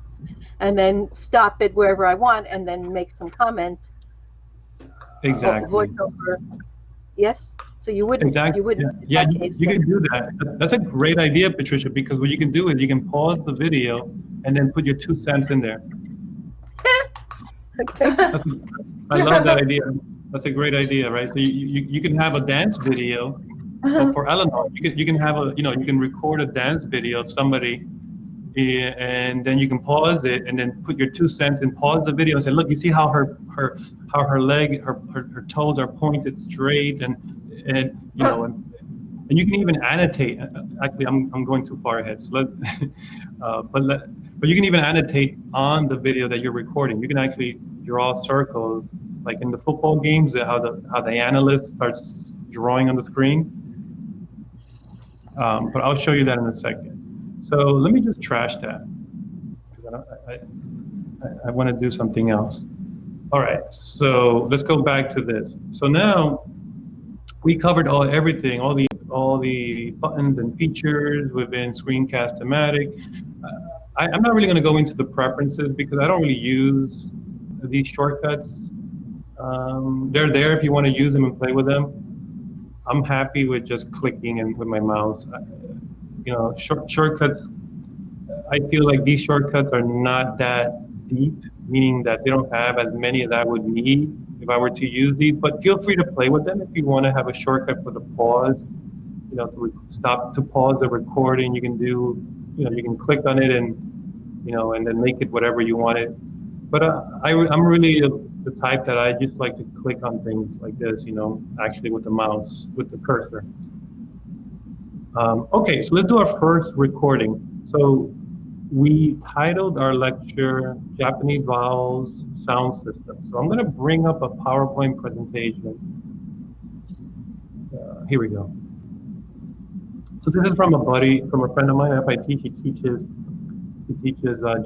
and then stop it wherever I want, and then make some comment. Exactly. Voiceover. Yes. So you wouldn't. Exactly. You wouldn't. Yeah, you can do that. That's a great idea, Patricia, because what you can do is you can pause the video and then put your 2 cents in there. Okay. I love that idea. That's a great idea, right? So you can have a dance video. So for Eleanor, you can have a you can record a dance video of somebody, and then you can pause it and then put your 2 cents and pause the video and say, look, you see how her toes are pointed straight, and you can even annotate. Actually, I'm going too far ahead. So but you can even annotate on the video that you're recording. You can actually draw circles, like in the football games, how the analyst starts drawing on the screen. But I'll show you that in a second. So let me just trash that, because I want to do something else. All right, so let's go back to this. So now we covered everything, all the buttons and features within Screencast-O-Matic. I'm not really going to go into the preferences because I don't really use these shortcuts. They're there if you want to use them and play with them. I'm happy with just clicking and with my mouse. Shortcuts, I feel like these shortcuts are not that deep, meaning that they don't have as many as I would need if I were to use these, but feel free to play with them. If you want to have a shortcut for the pause, to pause the recording, you can do, you can click on it and, and then make it whatever you want it. But I'm really the type that I just like to click on things like this, actually with the mouse, with the cursor. Okay, so let's do our first recording. So we titled our lecture Japanese Vowels Sound System. So I'm going to bring up a PowerPoint presentation. Here we go. So this is from a friend of mine at FIT. He teaches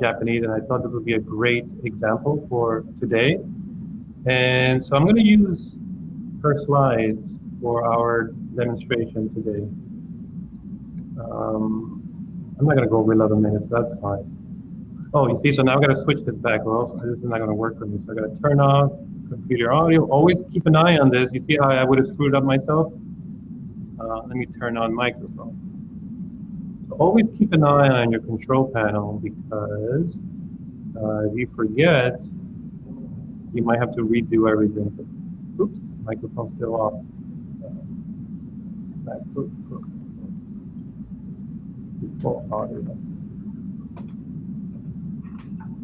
Japanese, and I thought this would be a great example for today. And so I'm going to use her slides for our demonstration today. I'm not going to go over 11 minutes, that's fine. Oh, you see, so now I've got to switch this back, or else this is not going to work for me. So I've got to turn off computer audio. Always keep an eye on this. You see how I would have screwed up myself? Let me turn on microphone. So always keep an eye on your control panel, because if you forget, you might have to redo everything. Oops, Microphone's still off. Default audio.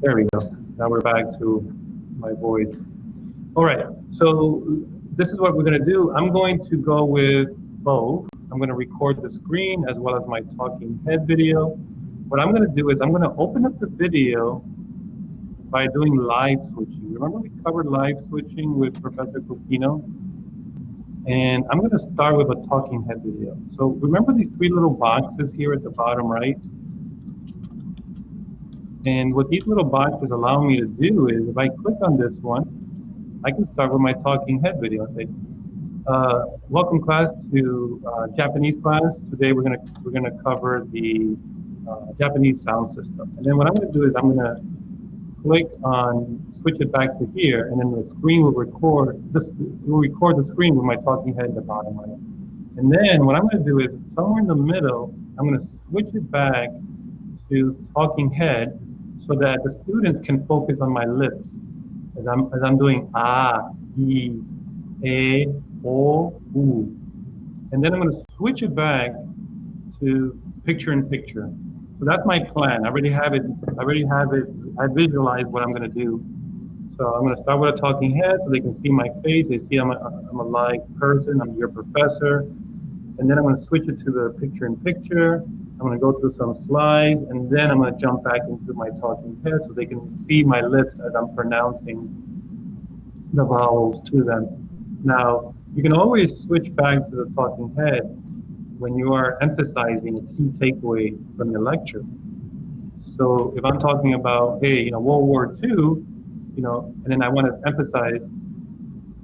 There we go. Now we're back to my voice. All right, so this is what we're going to do. I'm going to go with both. I'm going to record the screen as well as my talking head video. What I'm going to do is I'm going to open up the video by doing live switching. Remember we covered live switching with Professor Coquino? And I'm going to start with a talking head video. So remember these three little boxes here at the bottom right? And what these little boxes allow me to do is, if I click on this one, I can start with my talking head video and say, welcome class to Japanese class. Today we're gonna cover the Japanese sound system. And then what I'm gonna do is I'm gonna click on, switch it back to here, and then the screen will record, will record the screen with my talking head at the bottom right. And then what I'm gonna do is, somewhere in the middle, I'm gonna switch it back to talking head so that the students can focus on my lips as I'm doing ah, e, a, o, u. And then I'm going to switch it back to picture in picture. So that's my plan. I already have it. I visualize what I'm going to do. So I'm going to start with a talking head so they can see my face. They see I'm a live person. I'm your professor. And then I'm going to switch it to the picture in picture. I'm going to go through some slides, and then I'm going to jump back into my talking head so they can see my lips as I'm pronouncing the vowels to them. Now, you can always switch back to the talking head when you are emphasizing a key takeaway from your lecture. So if I'm talking about, hey, World War II, and then I want to emphasize,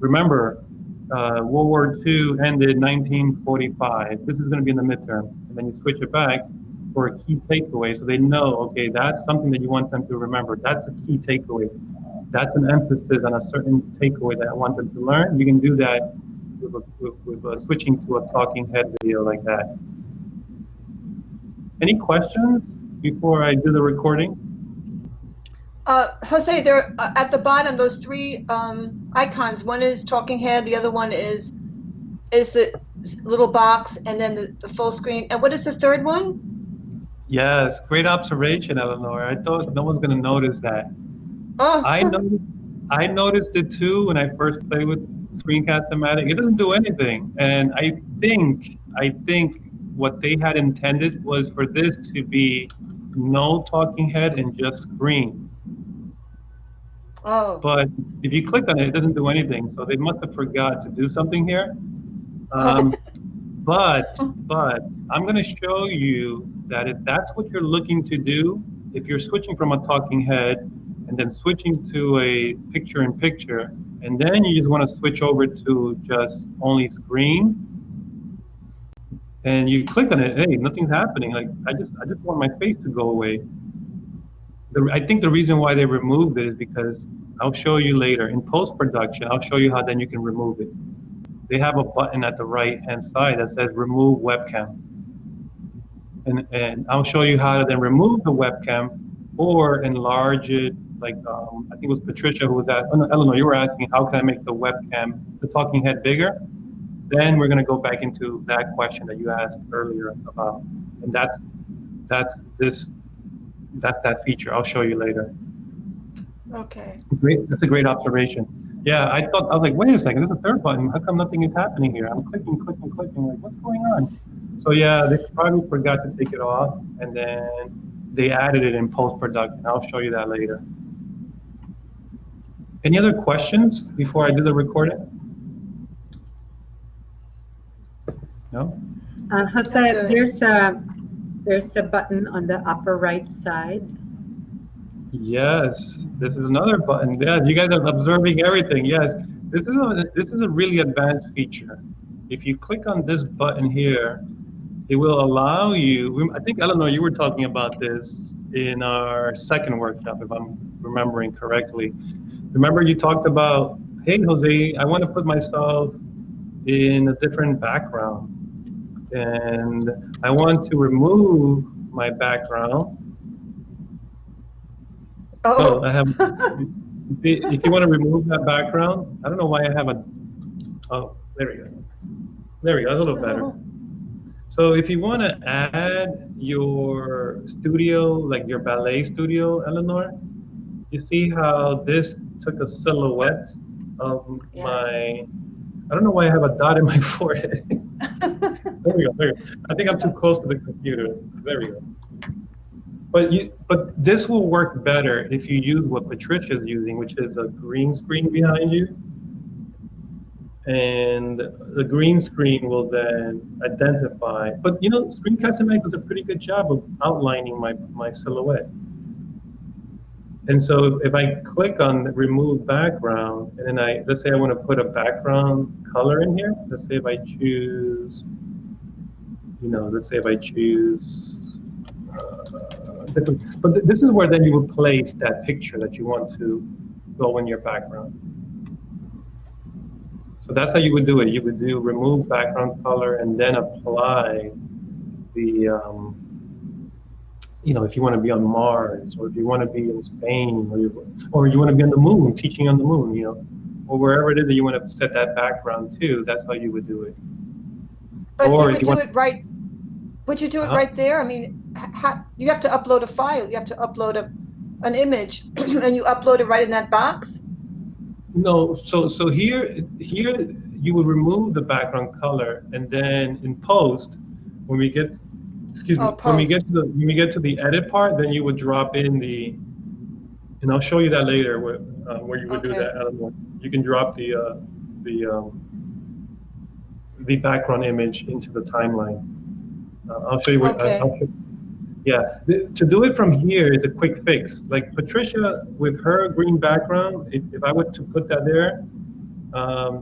remember, World War II ended 1945. This is going to be in the midterm. And then you switch it back for a key takeaway so they know, okay, that's something that you want them to remember. That's a key takeaway. That's an emphasis on a certain takeaway that I want them to learn. You can do that with switching to a talking head video like that. Any questions before I do the recording? Jose, there at the bottom, those three icons. One is talking head. The other one is the little box, and then the full screen. And what is the third one? Yes, great observation, Eleanor. I thought no one's going to notice that. Oh. I noticed it too when I first played with Screencast-O-Matic. It doesn't do anything, and I think what they had intended was for this to be no talking head and just screen. Oh. But if you click on it, it doesn't do anything. So they must have forgot to do something here. But I'm going to show you that if that's what you're looking to do, if you're switching from a talking head and then switching to a picture-in-picture, and then you just want to switch over to just only screen, and you click on it, hey, nothing's happening. Like I just want my face to go away. I think the reason why they removed it is because I'll show you later in post-production. I'll show you how then you can remove it. They have a button at the right-hand side that says remove webcam. And I'll show you how to then remove the webcam or enlarge it. Like I think it was Patricia who was asking, Eleanor, you were asking how can I make the webcam, the talking head bigger? Then we're gonna go back into that question that you asked earlier about, and that's that feature. I'll show you later. Okay. Great, that's a great observation. Yeah, I was like, wait a second, there's a third button. How come nothing is happening here? I'm clicking, like, what's going on? So yeah, they probably forgot to take it off, and then they added it in post-production. I'll show you that later. Any other questions before I do the recording? No? Jose, there's a button on the upper right side. Yes, this is another button. Yes, you guys are observing everything. Yes, this is a really advanced feature. If you click on this button here, it will allow you. I think Eleanor, you were talking about this in our second workshop, if I'm remembering correctly. Remember, you talked about, hey, Jose, I want to put myself in a different background, and I want to remove my background. Oh. So I have. If you want to remove that background, I don't know why I have a Oh, there we go. There we go. That's a little better. So if you want to add your studio, like your ballet studio, Eleanor, you see how this took a silhouette of Yes. my, I don't know why I have a dot in my forehead. There we go. There we go. I think I'm too close to the computer. There we go. But this will work better if you use what Patricia's using, which is a green screen behind you. And the green screen will then identify. But you know, Screencast-O-Matic does a pretty good job of outlining my silhouette. And so if I click on remove background, and then let's say I want to put a background color in here. Let's say if I choose, let's say if I choose, but this is where then you would place that picture that you want to go in your background. So that's how you would do it. You would do remove background color and then apply the, if you want to be on Mars, or if you want to be in Spain, or you want to be on the moon, teaching on the moon, or wherever it is that you want to set that background to, that's how you would do it. But or you would do it right. Would you do it right there? I mean, you have to upload a file. You have to upload an image, and you upload it right in that box? No, so here you would remove the background color, and then in post, when we get, when we get to the edit part, then you would drop in the, and I'll show you that later where you would do that. You can drop the background image into the timeline. I'll show you what. Yeah, to do it from here is a quick fix. Like Patricia, with her green background, if I were to put that there, that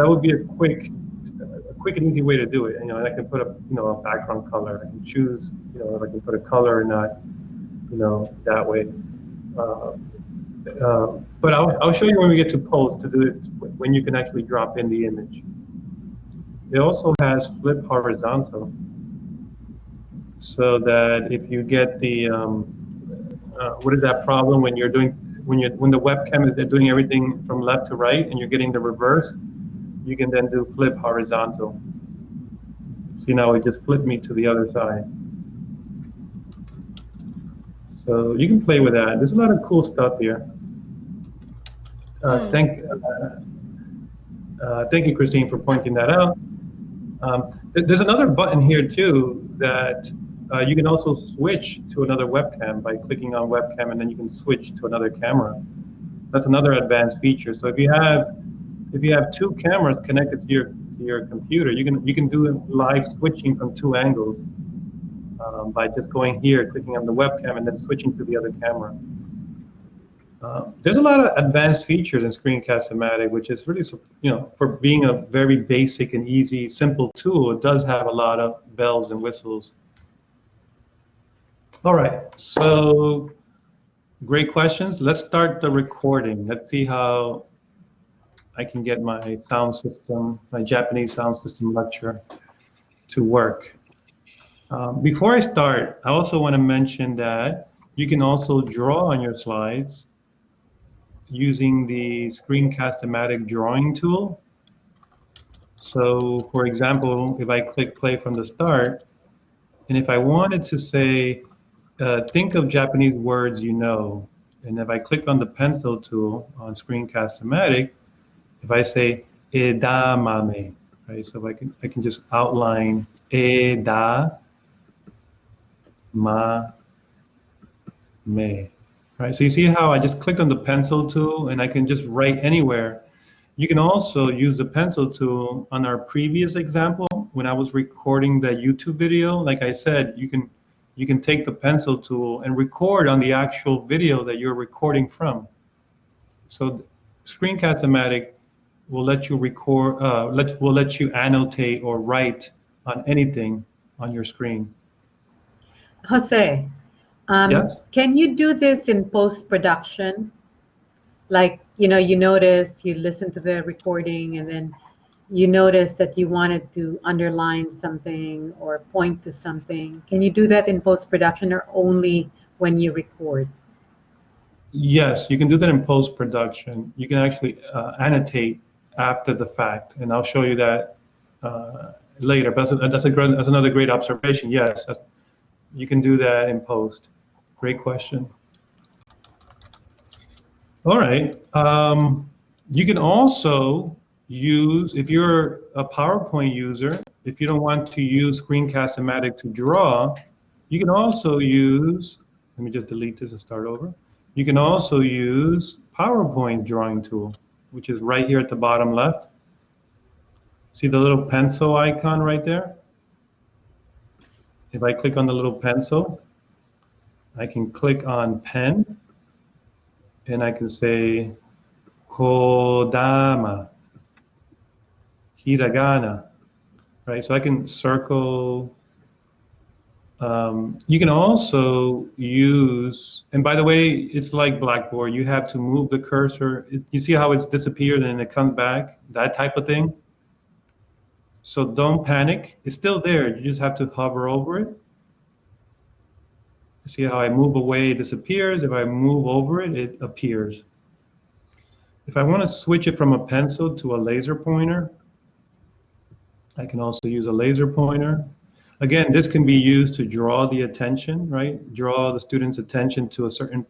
would be a quick and easy way to do it. And I can put a background color. I can choose, if I can put a color or not, that way. But I'll show you when we get to post to do it when you can actually drop in the image. It also has flip horizontal, so that if you get the what is that problem when when the webcam is doing everything from left to right and you're getting the reverse, you can then do flip horizontal. See, now it just flipped me to the other side. So you can play with that. There's a lot of cool stuff here. Thank you, Christine, for pointing that out. There's another button here too that you can also switch to another webcam by clicking on webcam, and then you can switch to another camera. That's another advanced feature. So if you have two cameras connected to your computer, you can do live switching from two angles by just going here, clicking on the webcam, and then switching to the other camera. There's a lot of advanced features in Screencast-O-Matic, which is really, for being a very basic and easy, simple tool, it does have a lot of bells and whistles. All right, so great questions. Let's start the recording. Let's see how I can get my sound system, my Japanese sound system lecture to work. Before I start, I also want to mention that you can also draw on your slides using the Screencast-O-Matic drawing tool. So, for example, if I click play from the start, and if I wanted to say, think of Japanese words you know, and if I click on the pencil tool on Screencast-O-Matic, if I say edamame, right? So I can just outline edamame, right? So you see how I just clicked on the pencil tool and I can just write anywhere. You can also use the pencil tool on our previous example when I was recording the YouTube video. Like I said, you can take the pencil tool and record on the actual video that you're recording from. So Screencast-O-Matic will let you record, will let you annotate or write on anything on your screen. Jose, yes? Can you do this in post-production? Like, you notice, you listen to the recording, and then you notice that you wanted to underline something or point to something. Can you do that in post-production or only when you record? Yes, you can do that in post-production. You can actually annotate after the fact, and I'll show you that later. But that's another great observation. Yes, you can do that in post. Great question. All right. You can also use, if you're a PowerPoint user, if you don't want to use Screencast-O-Matic to draw, you can also use, let me just delete this and start over. You can also use PowerPoint drawing tool, which is right here at the bottom left. See the little pencil icon right there? If I click on the little pencil, I can click on pen, and I can say Kodama, hiragana, right? So I can circle. You can also use, and by the way, it's like Blackboard. You have to move the cursor. You see how it's disappeared and it comes back? That type of thing. So don't panic. It's still there. You just have to hover over it. See how I move away, it disappears. If I move over it, it appears. If I want to switch it from a pencil to a laser pointer, I can also use a laser pointer. Again, this can be used to draw the attention, right? Draw the student's attention to a certain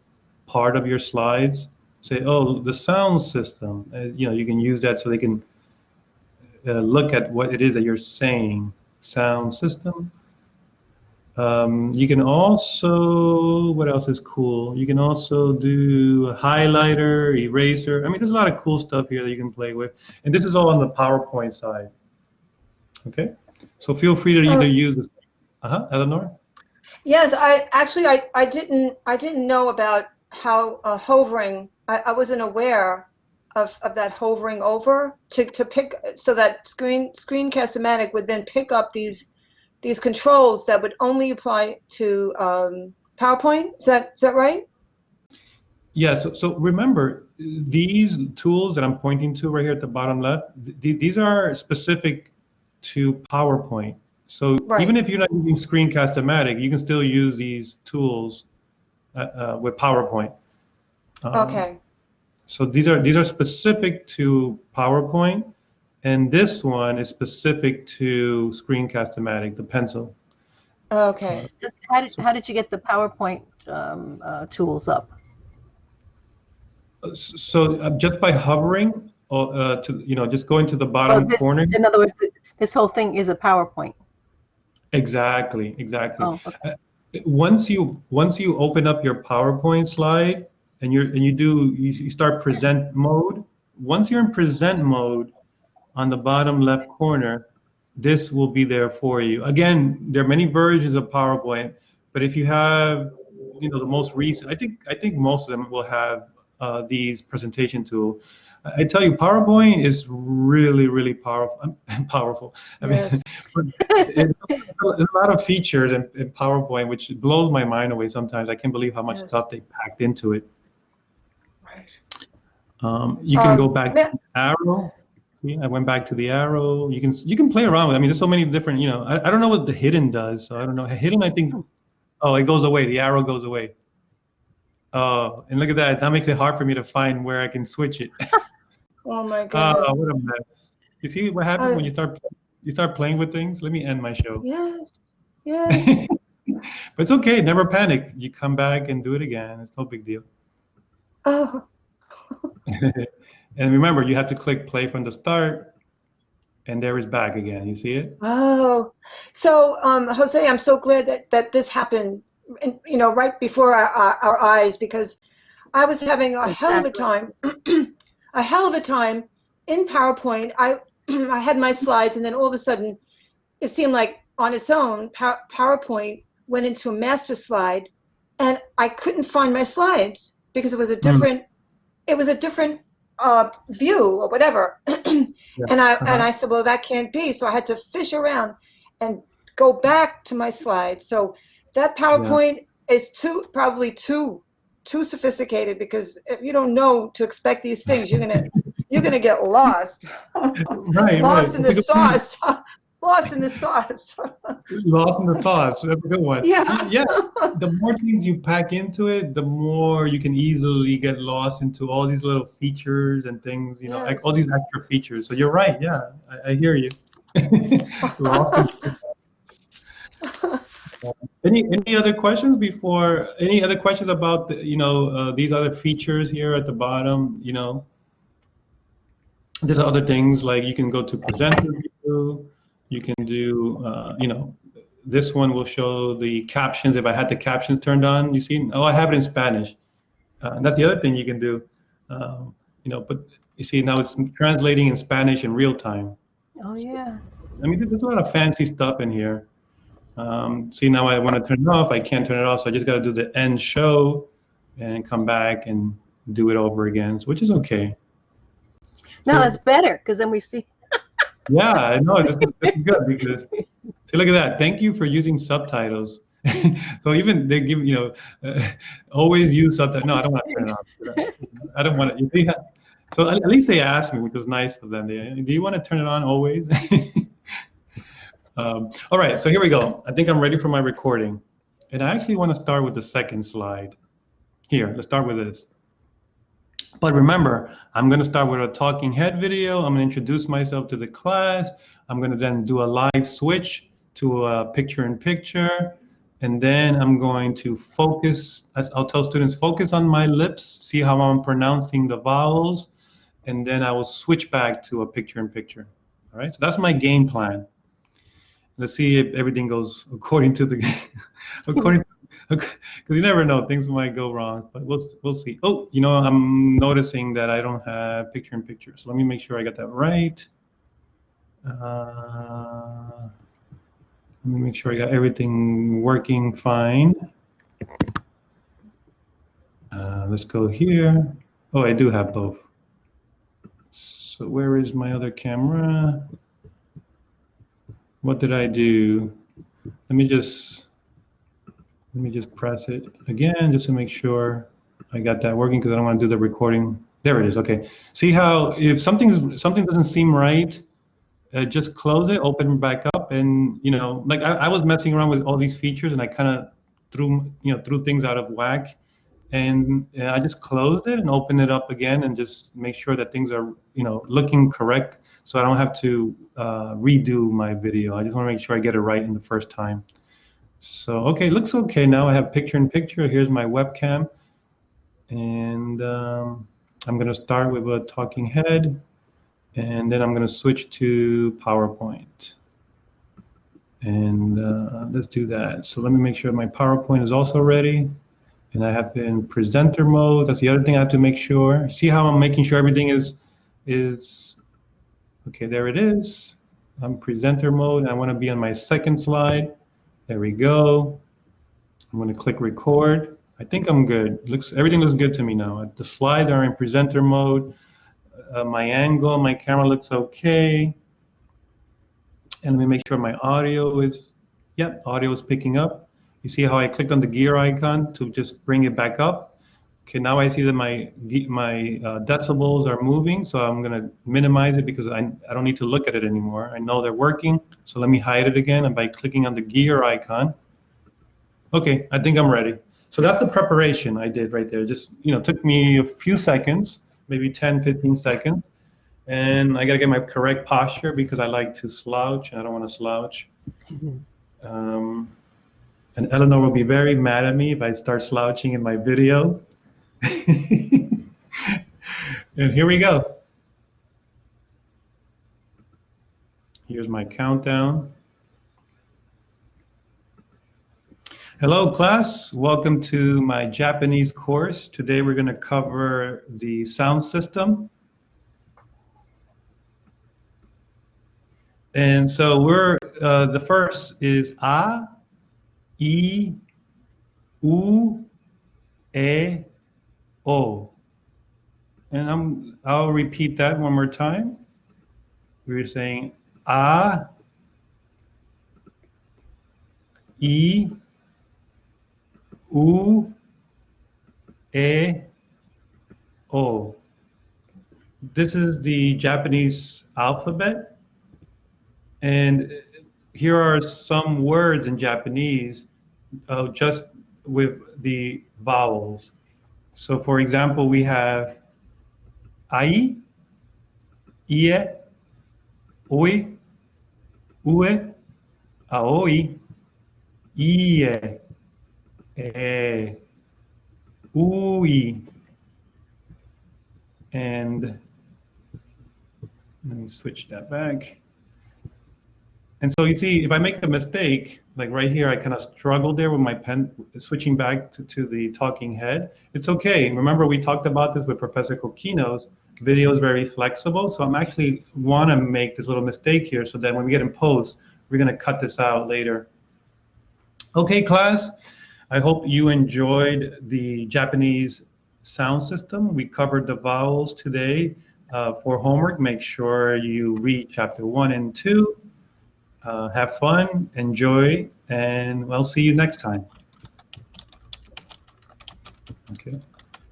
part of your slides. Say, oh, the sound system. You know, you can use that so they can look at what it is that you're saying. Sound system. You can also, what else is cool? You can also do a highlighter, eraser. I mean, there's a lot of cool stuff here that you can play with. And this is all on the PowerPoint side. Okay? So feel free to either use this. Eleanor? Yes, I didn't know about how hovering. I wasn't aware of that hovering over to pick, so that Screencast-O-Matic would then pick up these controls that would only apply to PowerPoint. Is that right? Yeah. So remember, these tools that I'm pointing to right here at the bottom left, these are specific to PowerPoint. So even if you're not using Screencast-O-Matic, you can still use these tools with PowerPoint. Okay. So these are specific to PowerPoint, and this one is specific to Screencast-O-Matic, the pencil. Okay. So how did you get the PowerPoint tools up? So just by hovering, just going to the bottom corner. In other words, this whole thing is a PowerPoint. Exactly. Oh, okay. Once you open up your PowerPoint slide and you start present mode. Once you're in present mode, on the bottom left corner, this will be there for you. Again, there are many versions of PowerPoint, but if you have, the most recent, I think most of them will have these presentation tools. I tell you, PowerPoint is really, really powerful. I mean, there's a lot of features in PowerPoint, which blows my mind away sometimes. I can't believe how much stuff they packed into it. Right. You can go back to the arrow. Yeah, I went back to the arrow. You can play around with it. I mean, there's so many different, I don't know what the hidden does, so I don't know. Hidden, I think, it goes away. The arrow goes away. Oh, and look at that. That makes it hard for me to find where I can switch it. Oh my goodness. Oh, what a mess. You see what happens when you start playing with things? Let me end my show. Yes. But it's okay. Never panic. You come back and do it again. It's no big deal. Oh. And remember, you have to click play from the start, and there is back again. You see it? Oh. So, Jose, I'm so glad that this happened, right before our eyes, because I was having a hell of a time. A hell of a time in PowerPoint. I had my slides, and then all of a sudden, it seemed like on its own, PowerPoint went into a master slide, and I couldn't find my slides because it was a different. It was a different view or whatever. And I said, well, that can't be. So I had to fish around and go back to my slides. So that PowerPoint is probably too sophisticated, because if you don't know to expect these things, you're gonna get lost. Right. Lost in the sauce. Lost in the sauce. Lost in the sauce. That's a good one. Yeah. Yeah. The more things you pack into it, the more you can easily get lost into all these little features and things, like Yes. all these extra features. So you're right. Yeah, I hear you. Lost in the sauce. Any other questions before? Any other questions about these other features here at the bottom? There's other things like you can go to presenter view. You can do this one will show the captions. If I had the captions turned on, you see, I have it in Spanish. And that's the other thing you can do. But you see now it's translating in Spanish in real time. Oh yeah. I mean, there's a lot of fancy stuff in here. See, now I want to turn it off. I can't turn it off, so I just got to do the end show and come back and do it over again, which is okay. No, So, that's better because then we see. yeah, I know. This is good because, see, look at that. Thank you for using subtitles. So even they give, always use subtitles. No, I don't want to turn it on. I don't want to. So at least they asked me, which was nice of them. Do you want to turn it on always? All right, so here we go. I think I'm ready for my recording. And I actually want to start with the second slide. Here, let's start with this. But remember, I'm going to start with a talking head video. I'm going to introduce myself to the class. I'm going to then do a live switch to a picture-in-picture. And then I'm going to focus. I'll tell students, focus on my lips, see how I'm pronouncing the vowels. And then I will switch back to a picture-in-picture. All right, so that's my game plan. Let's see if everything goes according to the because you never know, things might go wrong, but we'll see. Oh, I'm noticing that I don't have picture-in-picture, so let me make sure I got that right. Let me make sure I got everything working fine. Let's go here. Oh, I do have both. So where is my other camera? What did I do? Let me just press it again just to make sure I got that working because I don't want to do the recording. There it is. Okay. See how if something doesn't seem right, just close it, open it back up, and like I was messing around with all these features and I kind of threw things out of whack, and I just closed it and opened it up again and just make sure that things are looking correct, so I don't have to redo my video. I just want to make sure I get it right in the first time. So okay, looks okay now. I have picture-in-picture. Here's my webcam, and I'm going to start with a talking head, and then I'm going to switch to PowerPoint. And let's do that. So let me make sure my PowerPoint is also ready. And I have in presenter mode. That's the other thing I have to make sure. See how I'm making sure everything is okay, there it is. I'm presenter mode. I want to be on my second slide. There we go. I'm going to click record. I think I'm good. Everything looks good to me now. The slides are in presenter mode. My angle, my camera looks okay. And let me make sure my audio is, audio is picking up. You see how I clicked on the gear icon to just bring it back up? Okay, now I see that my decibels are moving, so I'm going to minimize it because I don't need to look at it anymore. I know they're working, so let me hide it again, and by clicking on the gear icon. Okay, I think I'm ready. So that's the preparation I did right there. Just, took me a few seconds, maybe 10, 15 seconds. And I got to get my correct posture because I like to slouch, and I don't want to slouch. And Eleanor will be very mad at me if I start slouching in my video. And here we go. Here's my countdown. Hello, class. Welcome to my Japanese course. Today we're going to cover the sound system. And so the first is A, I, U, E, O. And I'll repeat that one more time. We were saying A, I, U, E, O. This is the Japanese alphabet. And here are some words in Japanese just with the vowels. So for example, we have ai, ie, oi, ue, aoi, ie, e, ui, and let me switch that back. And so you see, if I make a mistake, like right here, I kind of struggled there with my pen, switching back to the talking head. It's okay. Remember, we talked about this with Professor Kokino's. Video is very flexible, so I'm actually want to make this little mistake here so that when we get in post, we're going to cut this out later. Okay, class, I hope you enjoyed the Japanese sound system. We covered the vowels today. For homework, make sure you read chapter 1 and 2. Have fun, enjoy, and I'll see you next time. Okay.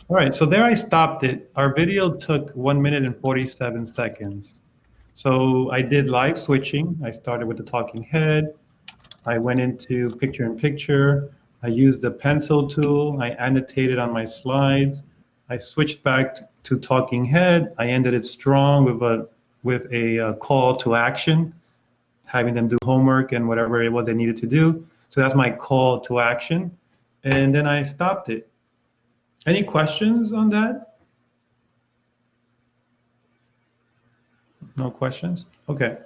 All right, so there I stopped it. Our video took 1 minute and 47 seconds. So I did live switching. I started with the talking head. I went into picture-in-picture. I used the pencil tool. I annotated on my slides. I switched back to talking head. I ended it strong with a call to action, having them do homework and whatever it was they needed to do. So that's my call to action. And then I stopped it. Any questions on that? No questions? Okay.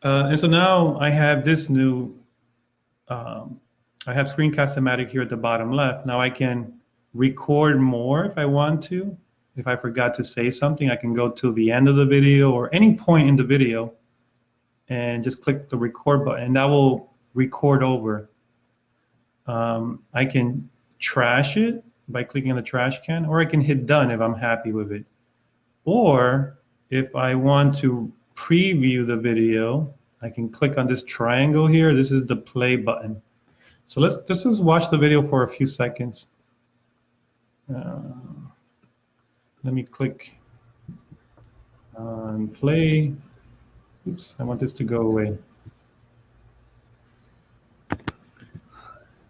And so now I have this new, I have Screencast-O-Matic here at the bottom left. Now I can record more if I want to. If I forgot to say something, I can go to the end of the video or any point in the video and just click the record button, and that will record over. I can trash it by clicking on the trash can, or I can hit done if I'm happy with it. Or if I want to preview the video, I can click on this triangle here. This is the play button. So let's just watch the video for a few seconds. Let me click on play. Oops, I want this to go away.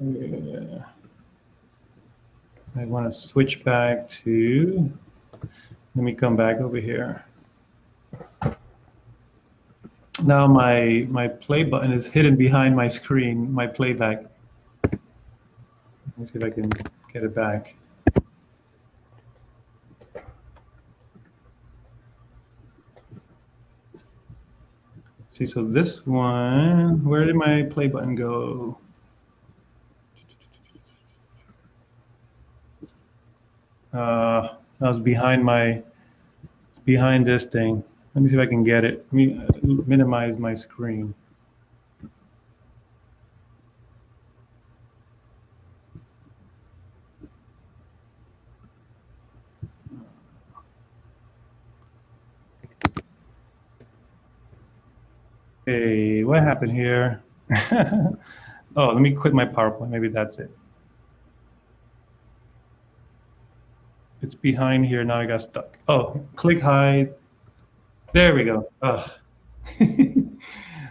Yeah. I want to switch back to, let me come back over here. Now my play button is hidden behind my screen, my playback. Let me see if I can get it back. See, so this one, where did my play button go? That was behind this thing. Let me see if I can get it. Let me minimize my screen. Okay, what happened here? Oh, let me quit my PowerPoint. Maybe that's it. It's behind here. Now I got stuck. Oh, click hide. There we go. Oh.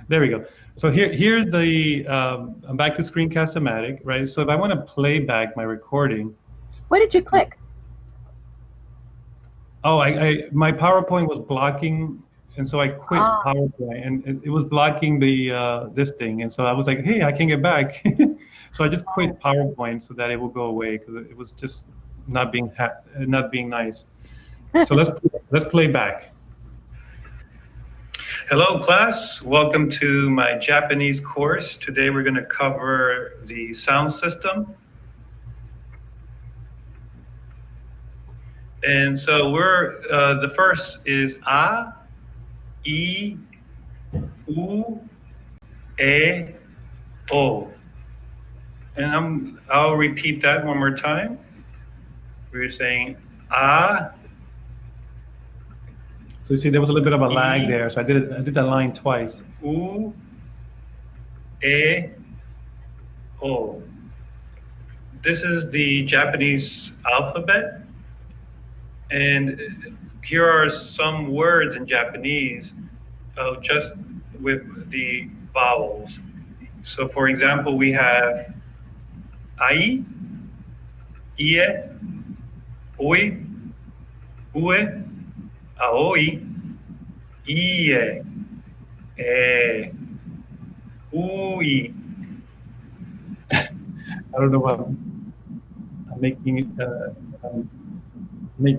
There we go. So here's the, I'm back to Screencast-O-Matic, right? So if I want to play back my recording. What did you click? Oh, my PowerPoint was blocking, and so I quit PowerPoint, and it was blocking the this thing, and so I was like, hey, I can't get back. So I just quit PowerPoint so that it will go away, because it was just not being nice. So let's play back. Hello, class. Welcome to my Japanese course. Today we're going to cover the sound system. And so we're the first is a, I, U, E, O. And I'll repeat that one more time. We're saying a. So you see there was a little bit of a lag there, so I did that line twice. U, E, O. This is the Japanese alphabet. And here are some words in Japanese just with the vowels. So for example, we have ai, ie, oi, ue, aoi, ie, e, ui. I don't know why I'm making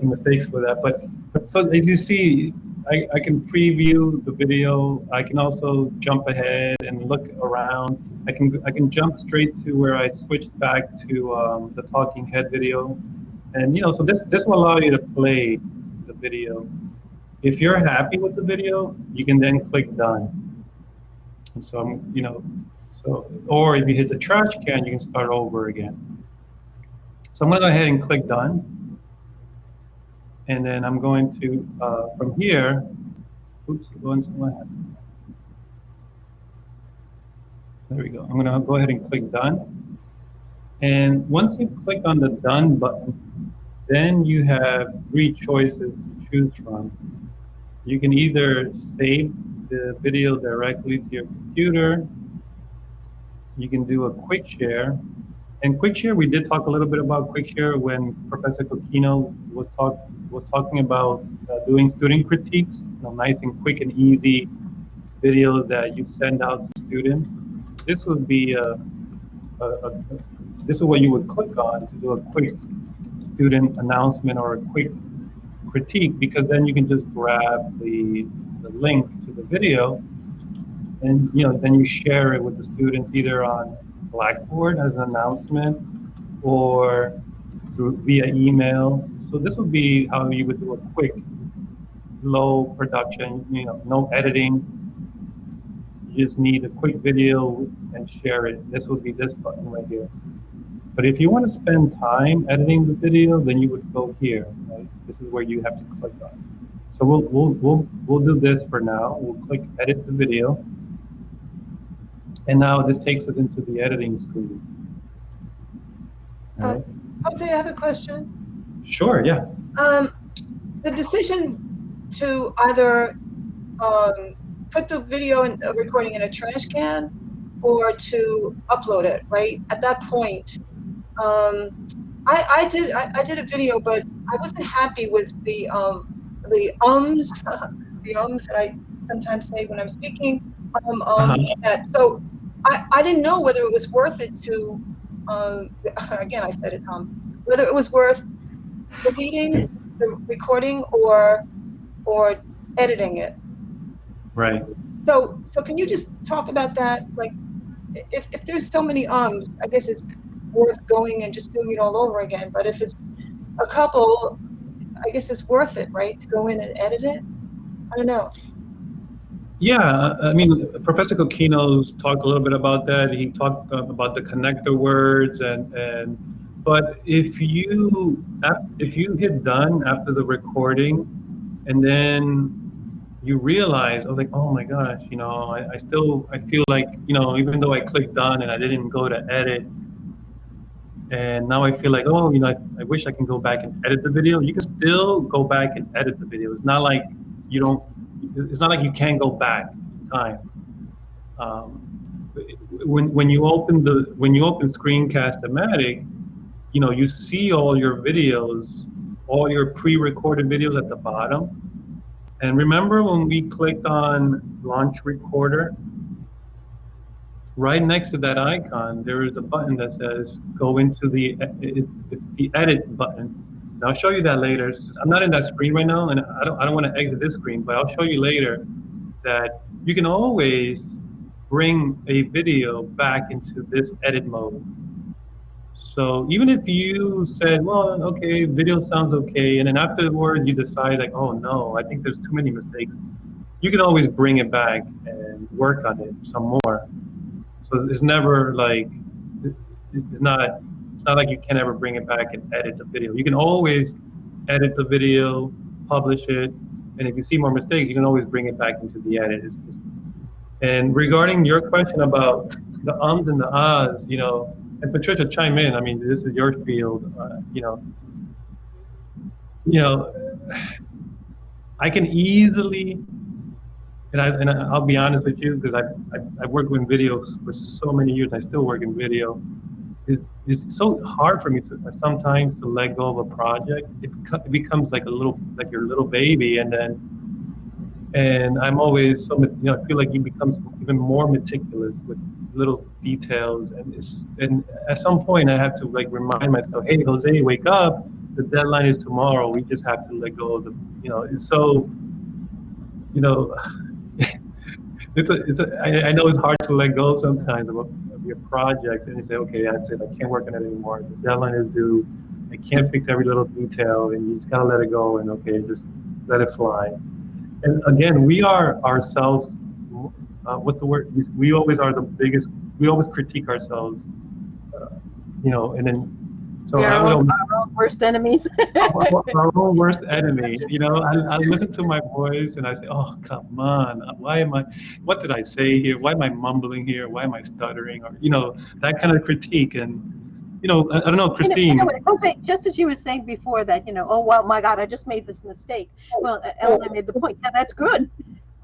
mistakes with that, but so as you see, I can preview the video. I can also jump ahead and look around. I can jump straight to where I switched back to the talking head video, and so this will allow you to play the video. If you're happy with the video, you can then click done. And so or if you hit the trash can, you can start over again. So I'm going to go ahead and click done. And then I'm going to, from here, oops, go into my head. There we go. I'm going to go ahead and click done. And once you click on the done button, then you have 3 choices to choose from. You can either save the video directly to your computer. You can do a quick share. And quick share, we did talk a little bit about quick share when Professor Coquino was talking about doing student critiques, nice and quick and easy videos that you send out to students. This would be this is what you would click on to do a quick student announcement or a quick critique, because then you can just grab the link to the video, and then you share it with the students either on Blackboard as an announcement or via email. So this would be how you would do a quick, low production, no editing. You just need a quick video and share it. This would be this button right here. But if you want to spend time editing the video, then you would go here. Right? This is where you have to click on. So we'll do this for now. We'll click edit the video. And now this takes us into the editing screen. Right. Jose, I have a question. Sure, yeah. The decision to either put the video and recording in a trash can or to upload it, right? At that point, I did a video, but I wasn't happy with the ums, the ums that I sometimes say when I'm speaking. So I didn't know whether it was worth it to, again, I said it, whether it was worth deleting the recording or editing it. Right. So can you just talk about that? Like, if there's so many ums, I guess it's worth going and just doing it all over again. But if it's a couple, I guess it's worth it, right, to go in and edit it? I don't know. Yeah, I mean, Professor Coquino's talked a little bit about that. He talked about the connector words, but if you hit done after the recording, and then you realize, I was like, oh my gosh, I feel like, even though I clicked done and I didn't go to edit, and now I feel like, oh, I wish I can go back and edit the video. You can still go back and edit the video. It's not like it's not like you can't go back in time. When you open Screencast-O-Matic, you see all your videos, all your pre-recorded videos at the bottom. And remember when we clicked on Launch Recorder, right next to that icon, there is a button that says go into it's the edit button. And I'll show you that later. I'm not in that screen right now, and I don't want to exit this screen, but I'll show you later that you can always bring a video back into this edit mode. So even if you said, well, okay, video sounds okay, and then afterwards you decide like, oh no, I think there's too many mistakes, you can always bring it back and work on it some more. So it's never like, it's not like you can ever bring it back and edit the video. You can always edit the video, publish it, and if you see more mistakes, you can always bring it back into the edit. And regarding your question about the ums and the ahs, and Patricia, chime in. I mean, this is your field. I can easily I'll be honest with you, because I worked with video for so many years. I still work in video. It's so hard for me sometimes to let go of a project. It becomes like your little baby, and I'm always so, I feel like you become even more meticulous with little details, and at some point I have to like remind myself, hey Jose, wake up, the deadline is tomorrow. We just have to let go of the, it's so, I know it's hard to let go sometimes of your project, and you say, okay, that's it, I can't work on it anymore. The deadline is due. I can't fix every little detail, and you just gotta let it go, and okay, just let it fly. And again, we are ourselves. What's the word? We always are the biggest. We always critique ourselves, and then. So we are our own worst enemies. our own worst enemy. I listen to my voice and I say, oh, come on. What did I say here? Why am I mumbling here? Why am I stuttering? Or, that kind of critique. And, I don't know, Christine. Jose, just as you were saying before that, oh, well, my God, I just made this mistake. Well, Ellen made the point. Yeah, that's good.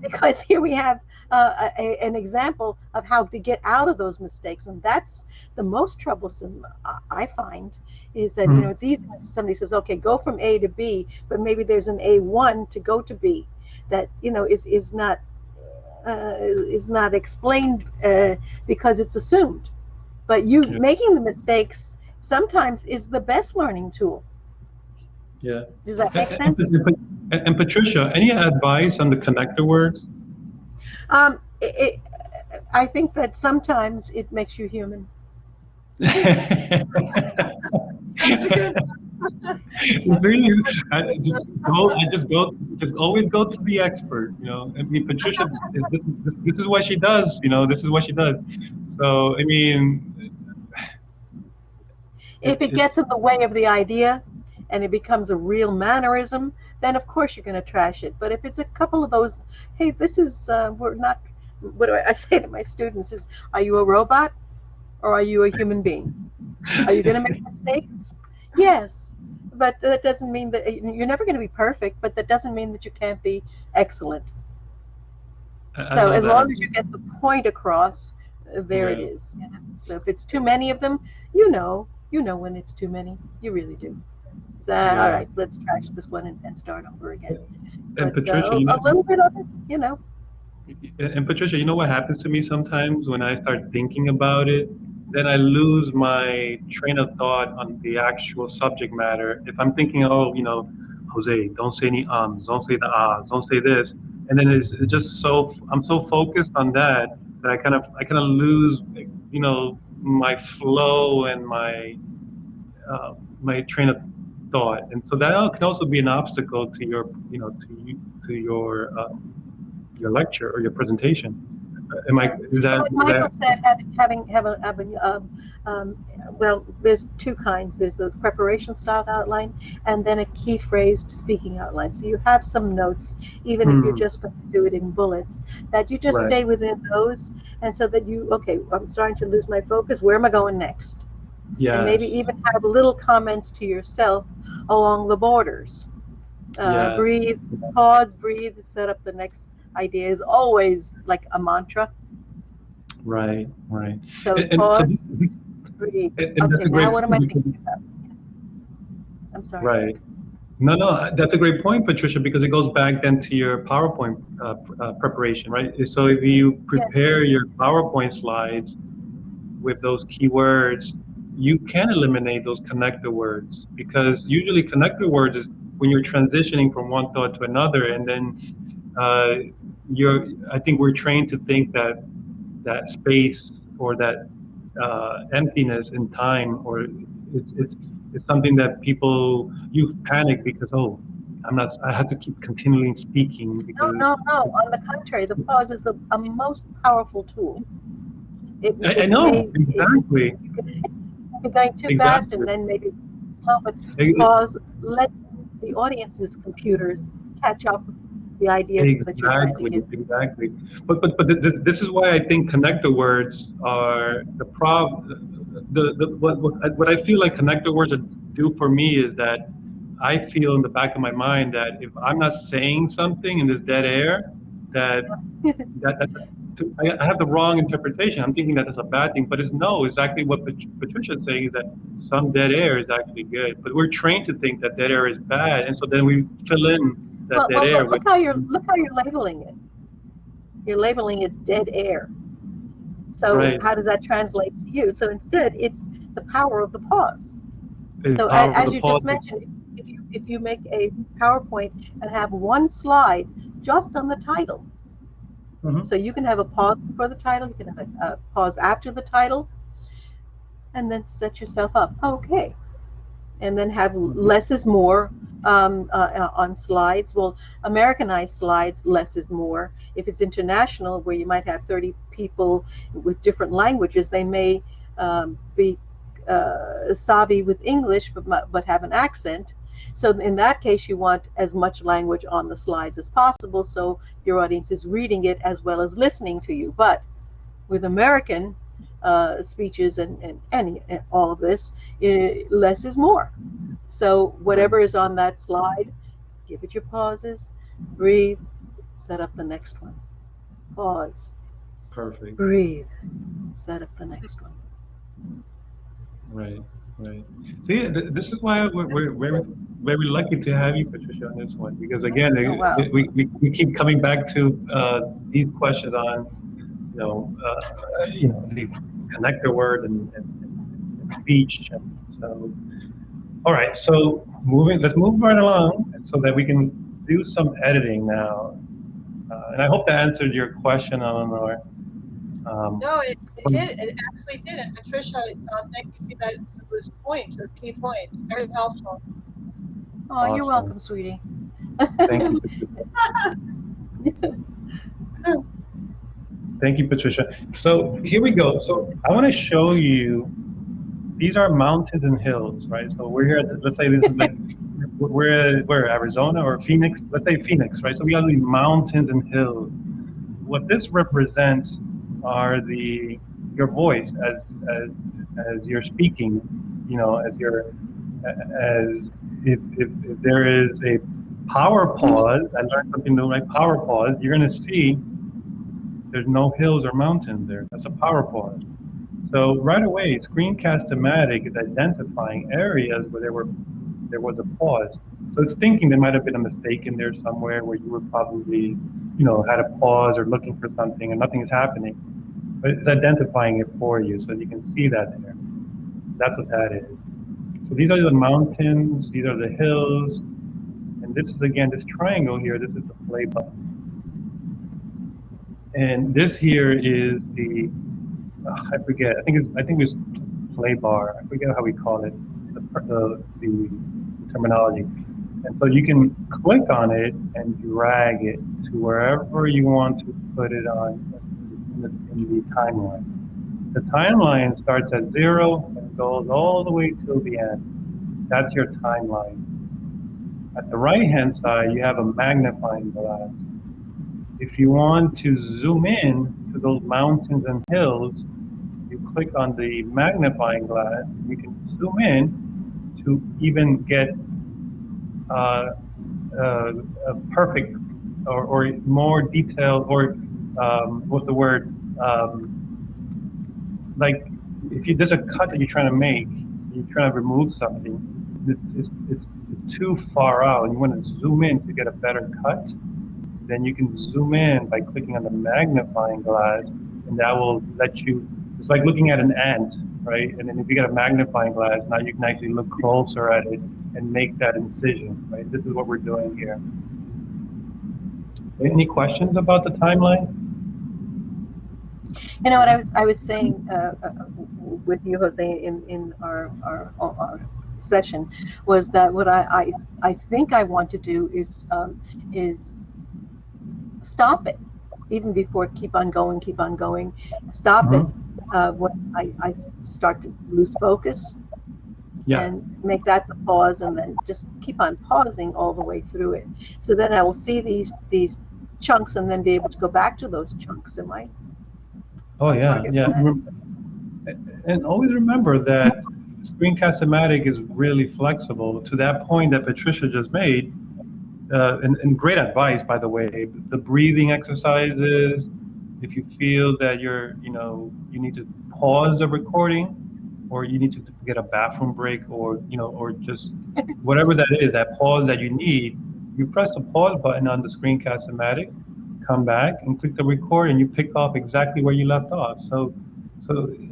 Because here we have an example of how to get out of those mistakes. And that's the most troublesome, I find, is that, it's easy when somebody says, okay, go from A to B, but maybe there's an A1 to go to B that, is not explained because it's assumed. But making the mistakes sometimes is the best learning tool. Yeah. Does that make sense? And Patricia, any advice on the connector words? I think that sometimes it makes you human. I just always go to the expert. I mean, Patricia, this is what she does. This is what she does. So I mean, if it gets in the way of the idea, and it becomes a real mannerism, then of course you're going to trash it. But if it's a couple of those, hey, this is, we're not, what do I say to my students is, are you a robot or are you a human being? Are you going to make mistakes? Yes, but that doesn't mean that, you're never going to be perfect, but that doesn't mean that you can't be excellent. So as long as you get the point across, there it is. So if it's too many of them, you know when it's too many, you really do. All right, let's trash this one and start over again. And but, Patricia, a little bit of it, And Patricia, you know what happens to me sometimes when I start thinking about it? Then I lose my train of thought on the actual subject matter. If I'm thinking, oh, Jose, don't say any ums, don't say the ahs, don't say this, and then it's just I'm so focused on that I kind of lose, my flow and my train of thought, and so that can also be an obstacle to your, to your lecture or your presentation. Michael said well, there's two kinds. There's the preparation style outline and then a key phrased speaking outline. So you have some notes, even if you're just going to do it in bullets, that you just stay within those, and so that okay, I'm starting to lose my focus. Where am I going next? Yes. And maybe even have little comments to yourself along the borders. Breathe, pause, breathe, set up the next idea is always like a mantra. Right. So pause, breathe. Okay, now what am I thinking about? I'm sorry. Right. No, that's a great point, Patricia, because it goes back then to your PowerPoint preparation, right? So if you prepare your PowerPoint slides with those keywords, you can eliminate those connector words, because usually connector words is when you're transitioning from one thought to another, and then I think we're trained to think that space or that emptiness in time, or it's something that you panic because, I have to keep continually speaking. Because no. On the contrary, the pause is a most powerful tool. I know, exactly. You're going too fast, and then maybe slow, but pause, let the audience's computers catch up the ideas that you're trying to give. Exactly. But this is why I think connector words are the problem. What I feel like connector words do for me is that I feel in the back of my mind that if I'm not saying something and there's dead air, that I have the wrong interpretation. I'm thinking that that's a bad thing, but it's no. Exactly what Patricia's saying is that some dead air is actually good, but we're trained to think that dead air is bad, and so then we fill in that dead air with. Look how you're labeling it. You're labeling it dead air. So Right. how does that translate to you? So instead, it's the power of the pause. It's So power of as the you pause. just mentioned, if you make a PowerPoint and have one slide just on the title, Mhm. so you can have a pause before the title, you can have a pause after the title, and then set yourself up. Okay. And then have less is more on slides. Well, Americanized slides, less is more. If it's international, where you might have 30 people with different languages, they may be savvy with English, but have an accent. So in that case, you want as much language on the slides as possible, so your audience is reading it as well as listening to you. But with American speeches and all of this, less is more. So whatever is on that slide, give it your pauses, breathe, set up the next one. Pause, Perfect. breathe, set up the next one. Right. Right. See, this is why we're very, very lucky to have you, Patricia, on this one, because again, Oh, wow. we keep coming back to these questions on, the connector word and speech. And so, all right. So let's move right along so that we can do some editing now. And I hope that answered your question, Eleanor. No, it did. It actually did. And Patricia, thank you for those points, those key points. Very helpful. Oh, Awesome. You're welcome, sweetie. Thank you, Patricia. Thank you, Patricia. So here we go. So I want to show you, these are mountains and hills, right? So we're here, let's say this is like, we're Arizona or Phoenix, let's say Phoenix, right? So we have these mountains and hills. What this represents are your voice as you're speaking, as if there is a power pause, I learned something new, like power pause, you're gonna see there's no hills or mountains there. That's a power pause. So right away, Screencast-O-Matic is identifying areas where there was a pause. So it's thinking there might have been a mistake in there somewhere where you were probably, had a pause or looking for something and nothing is happening. But it's identifying it for you, so you can see that there. That's what that is. So these are the mountains, these are the hills, and this is, again, this triangle here, this is the play button. And this here is the, I forget, I think it's play bar. I forget how we call it, the terminology. And so you can click on it and drag it to wherever you want to put it on in the timeline. The timeline starts at 0 and goes all the way till the end. That's your timeline. At the right-hand side, you have a magnifying glass. If you want to zoom in to those mountains and hills, you click on the magnifying glass. You can zoom in to even get a perfect or more detailed, or what's the word? Like if there's a cut that you're trying to make, you're trying to remove something, it's too far out, and you want to zoom in to get a better cut. Then you can zoom in by clicking on the magnifying glass, and that will let you, it's like looking at an ant, right? And then if you get a magnifying glass, now you can actually look closer at it and make that incision, right? This is what we're doing here. Any questions about the timeline? You know what I was saying with you, Jose, in our session, was that what I think I want to do is stop it, even before keep on going, stop it when I start to lose focus. Yeah. And make that the pause, and then just keep on pausing all the way through it. So then I will see these chunks and then be able to go back to those chunks. Am I? Oh yeah, yeah. And always remember that Screencast-O-Matic is really flexible. To that point that Patricia just made, and great advice, by the way, the breathing exercises. If you feel that you need to pause the recording, or you need to get a bathroom break, or or just whatever that is, that pause that you need, you press the pause button on the Screencast-O-Matic, come back and click the record, and you pick off exactly where you left off. So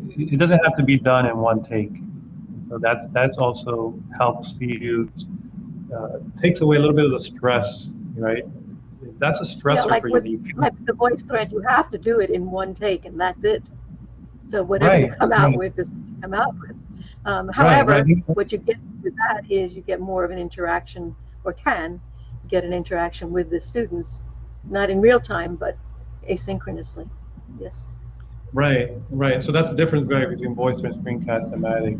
it doesn't have to be done in one take. So that's also helps you, takes away a little bit of the stress, right? If that's a stressor like for with, you. like the voice thread, you have to do it in one take, and that's it. So whatever you come out with is what you come out with. However, what you get with that is you get more of an interaction, or can get an interaction with the students, not in real time, but asynchronously. Yes. Right. So that's the difference between voice and Screencast-O-Matic,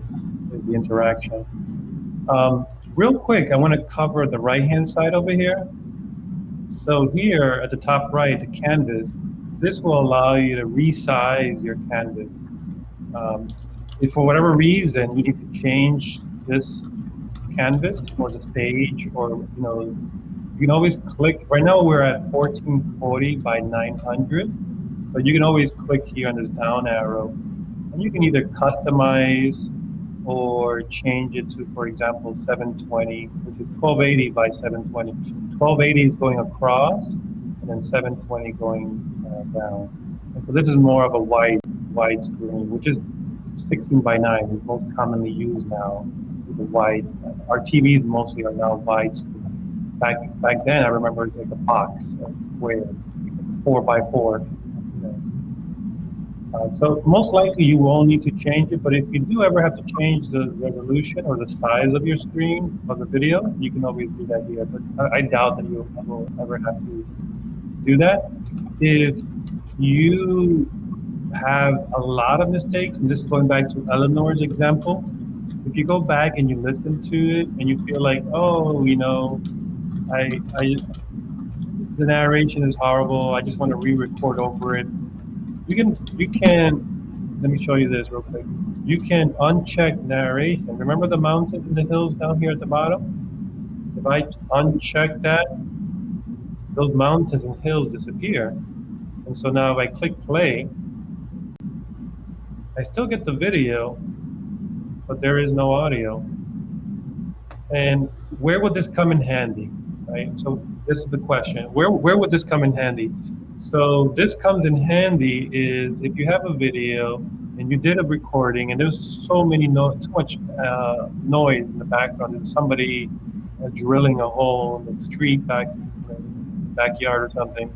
is the interaction. Real quick, I want to cover the right-hand side over here. So here at the top right, the canvas, this will allow you to resize your canvas. If for whatever reason you need to change this canvas or the stage, or you can always click. Right now we're at 1440 by 900, but you can always click here on this down arrow, and you can either customize or change it to, for example, 720, which is 1280 by 720. 1280 is going across, and then 720 going down. And so this is more of a wide screen, which is 16 by 9 is most commonly used now. Is a wide. Our TVs mostly are now wide screen. Back then, I remember it was like a box, a square, 4 by 4. So most likely you won't need to change it, but if you do ever have to change the resolution or the size of your screen of the video, you can always do that here. But I doubt that you will ever have to do that. If you have a lot of mistakes, and this is going back to Eleanor's example, if you go back and you listen to it and you feel like, oh, the narration is horrible, I just want to re-record over it. You can, let me show you this real quick. You can uncheck narration. Remember the mountains and the hills down here at the bottom? If I uncheck that, those mountains and hills disappear. And so now if I click play, I still get the video, but there is no audio. And where would this come in handy, right? So this is the question. Where would this come in handy? So this comes in handy is if you have a video and you did a recording and there's so much noise in the background. There's somebody drilling a hole in the street backyard or something,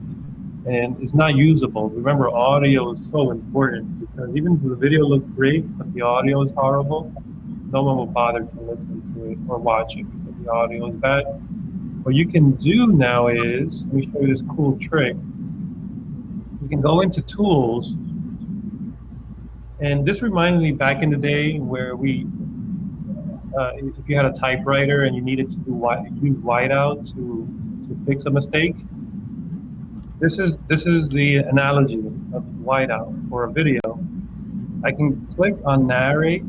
and it's not usable. Remember, audio is so important, because even if the video looks great but the audio is horrible, no one will bother to listen to it or watch it because the audio is bad. What you can do now is, let me show you this cool trick. You can go into tools, and this reminds me back in the day where if you had a typewriter and you needed to use whiteout to fix a mistake. This is the analogy of whiteout for a video. I can click on narrate.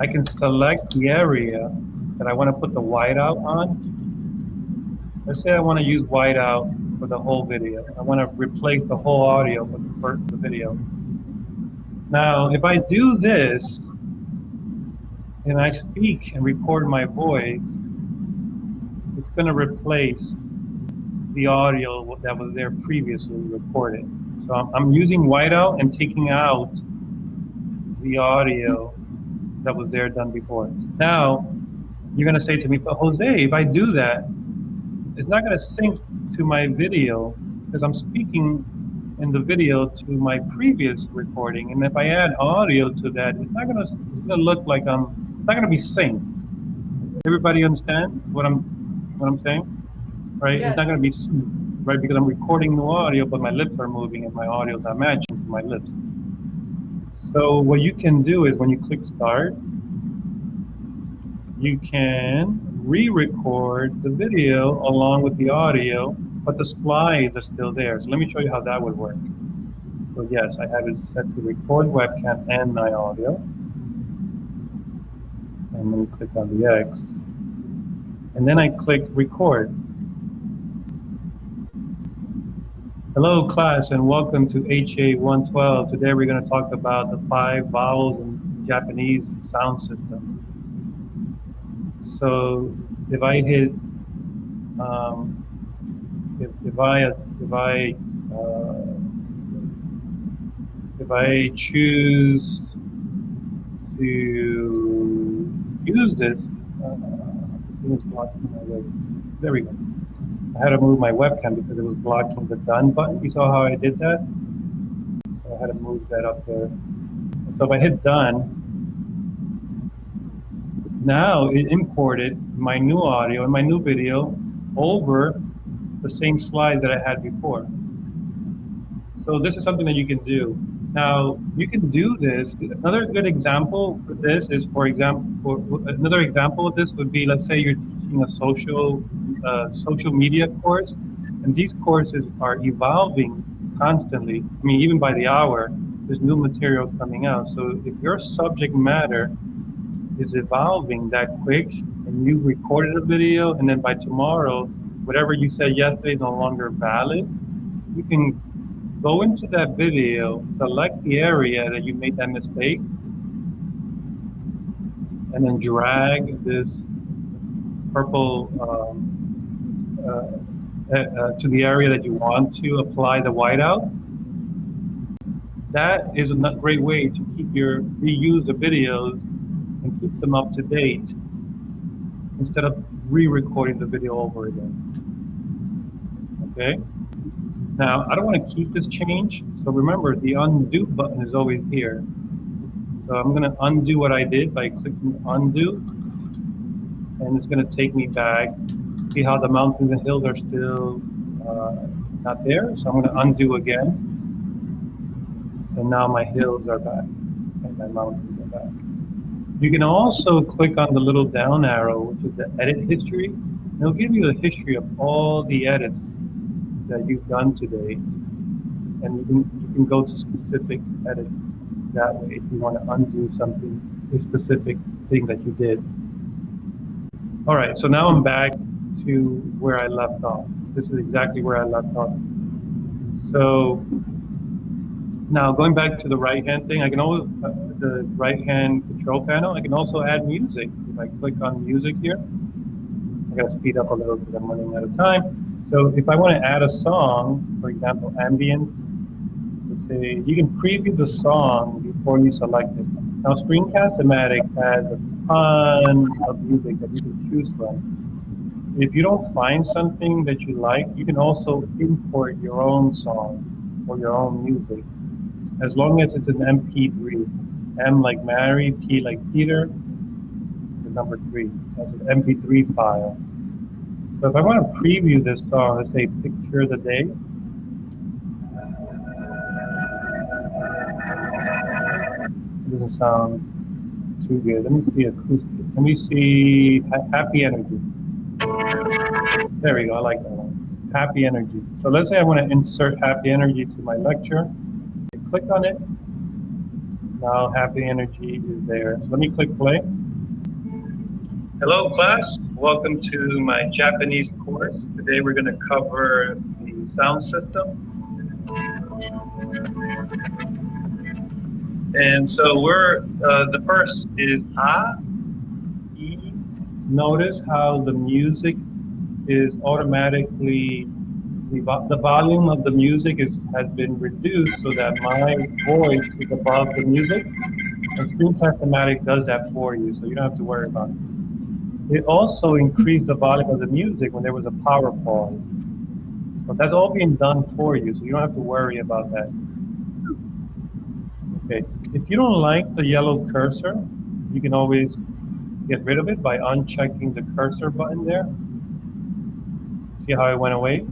I can select the area that I want to put the whiteout on. Let's say I want to use whiteout for the whole video. I want to replace the whole audio with the video. Now, if I do this, and I speak and record my voice, it's going to replace the audio that was there previously recorded. So I'm using whiteout and taking out the audio that was there done before. Now, you're going to say to me, but Jose, if I do that, it's not going to sync to my video because I'm speaking in the video to my previous recording, and if I add audio to that, it's going to look like it's not going to be synced. Everybody understand what I'm saying? Right? Yes. It's not going to be synced, right? Because I'm recording new audio, but my lips are moving and my audio is not matching to my lips. So what you can do is when you click start, you can re-record the video along with the audio, but the slides are still there. So let me show you how that would work. So yes, I have it set to record webcam and my audio. And let me click on the X. and then I click record. Hello class and welcome to HA 112. Today we're going to talk about the 5 vowels in Japanese sound system. So if I hit, if I choose to use this, it's blocking my way. There we go. I had to move my webcam because it was blocking the done button. You saw how I did that? So I had to move that up there. So if I hit done, now it imported my new audio and my new video over the same slides that I had before. So this is something that you can do. Now you can do this. Another good example for this is, for example, another example of this would be, let's say you're teaching a social media course, and these courses are evolving constantly. I mean, even by the hour, there's new material coming out. So if your subject matter is evolving that quick, and you recorded a video, and then by tomorrow, whatever you said yesterday is no longer valid, you can go into that video, select the area that you made that mistake, and then drag this purple to the area that you want to apply the whiteout. That is a great way to reuse the videos and keep them up to date instead of re-recording the video over again. Okay? Now, I don't want to keep this change, so remember the undo button is always here. So I'm going to undo what I did by clicking undo, and it's going to take me back. See how the mountains and hills are still not there? So I'm going to undo again, and now my hills are back, and my mountains are back. You can also click on the little down arrow, which is the edit history, and it'll give you a history of all the edits that you've done today, and you can go to specific edits that way if you want to undo something, a specific thing that you did. All right, so now I'm back to where I left off. This is exactly where I left off. So now going back to the right-hand thing, I can always the right-hand control panel. I can also add music. If I click on music here, I gotta speed up a little because I'm running out of time. So if I want to add a song, for example, ambient, let's say you can preview the song before you select it. Now Screencast-O-Matic has a ton of music that you can choose from. If you don't find something that you like, you can also import your own song or your own music, as long as it's an MP3. M like Mary, P like Peter, the number 3. That's an MP3 file. So if I want to preview this song, let's say Picture the Day. It doesn't sound too good. Let me see acoustic. Let me see Happy Energy. There we go, I like that one. Happy Energy. So let's say I want to insert Happy Energy to my lecture. I click on it. Now Happy Energy is there. So let me click play. Hello class, welcome to my Japanese course. Today we're going to cover the sound system. And so the first is A, E. Notice how the music is automatically, the volume of the music has been reduced so that my voice is above the music. And Screencast-O-Matic does that for you, so you don't have to worry about it. It also increased the volume of the music when there was a power pause. So that's all being done for you, so you don't have to worry about that. Okay, if you don't like the yellow cursor, you can always get rid of it by unchecking the cursor button there. See how it went away?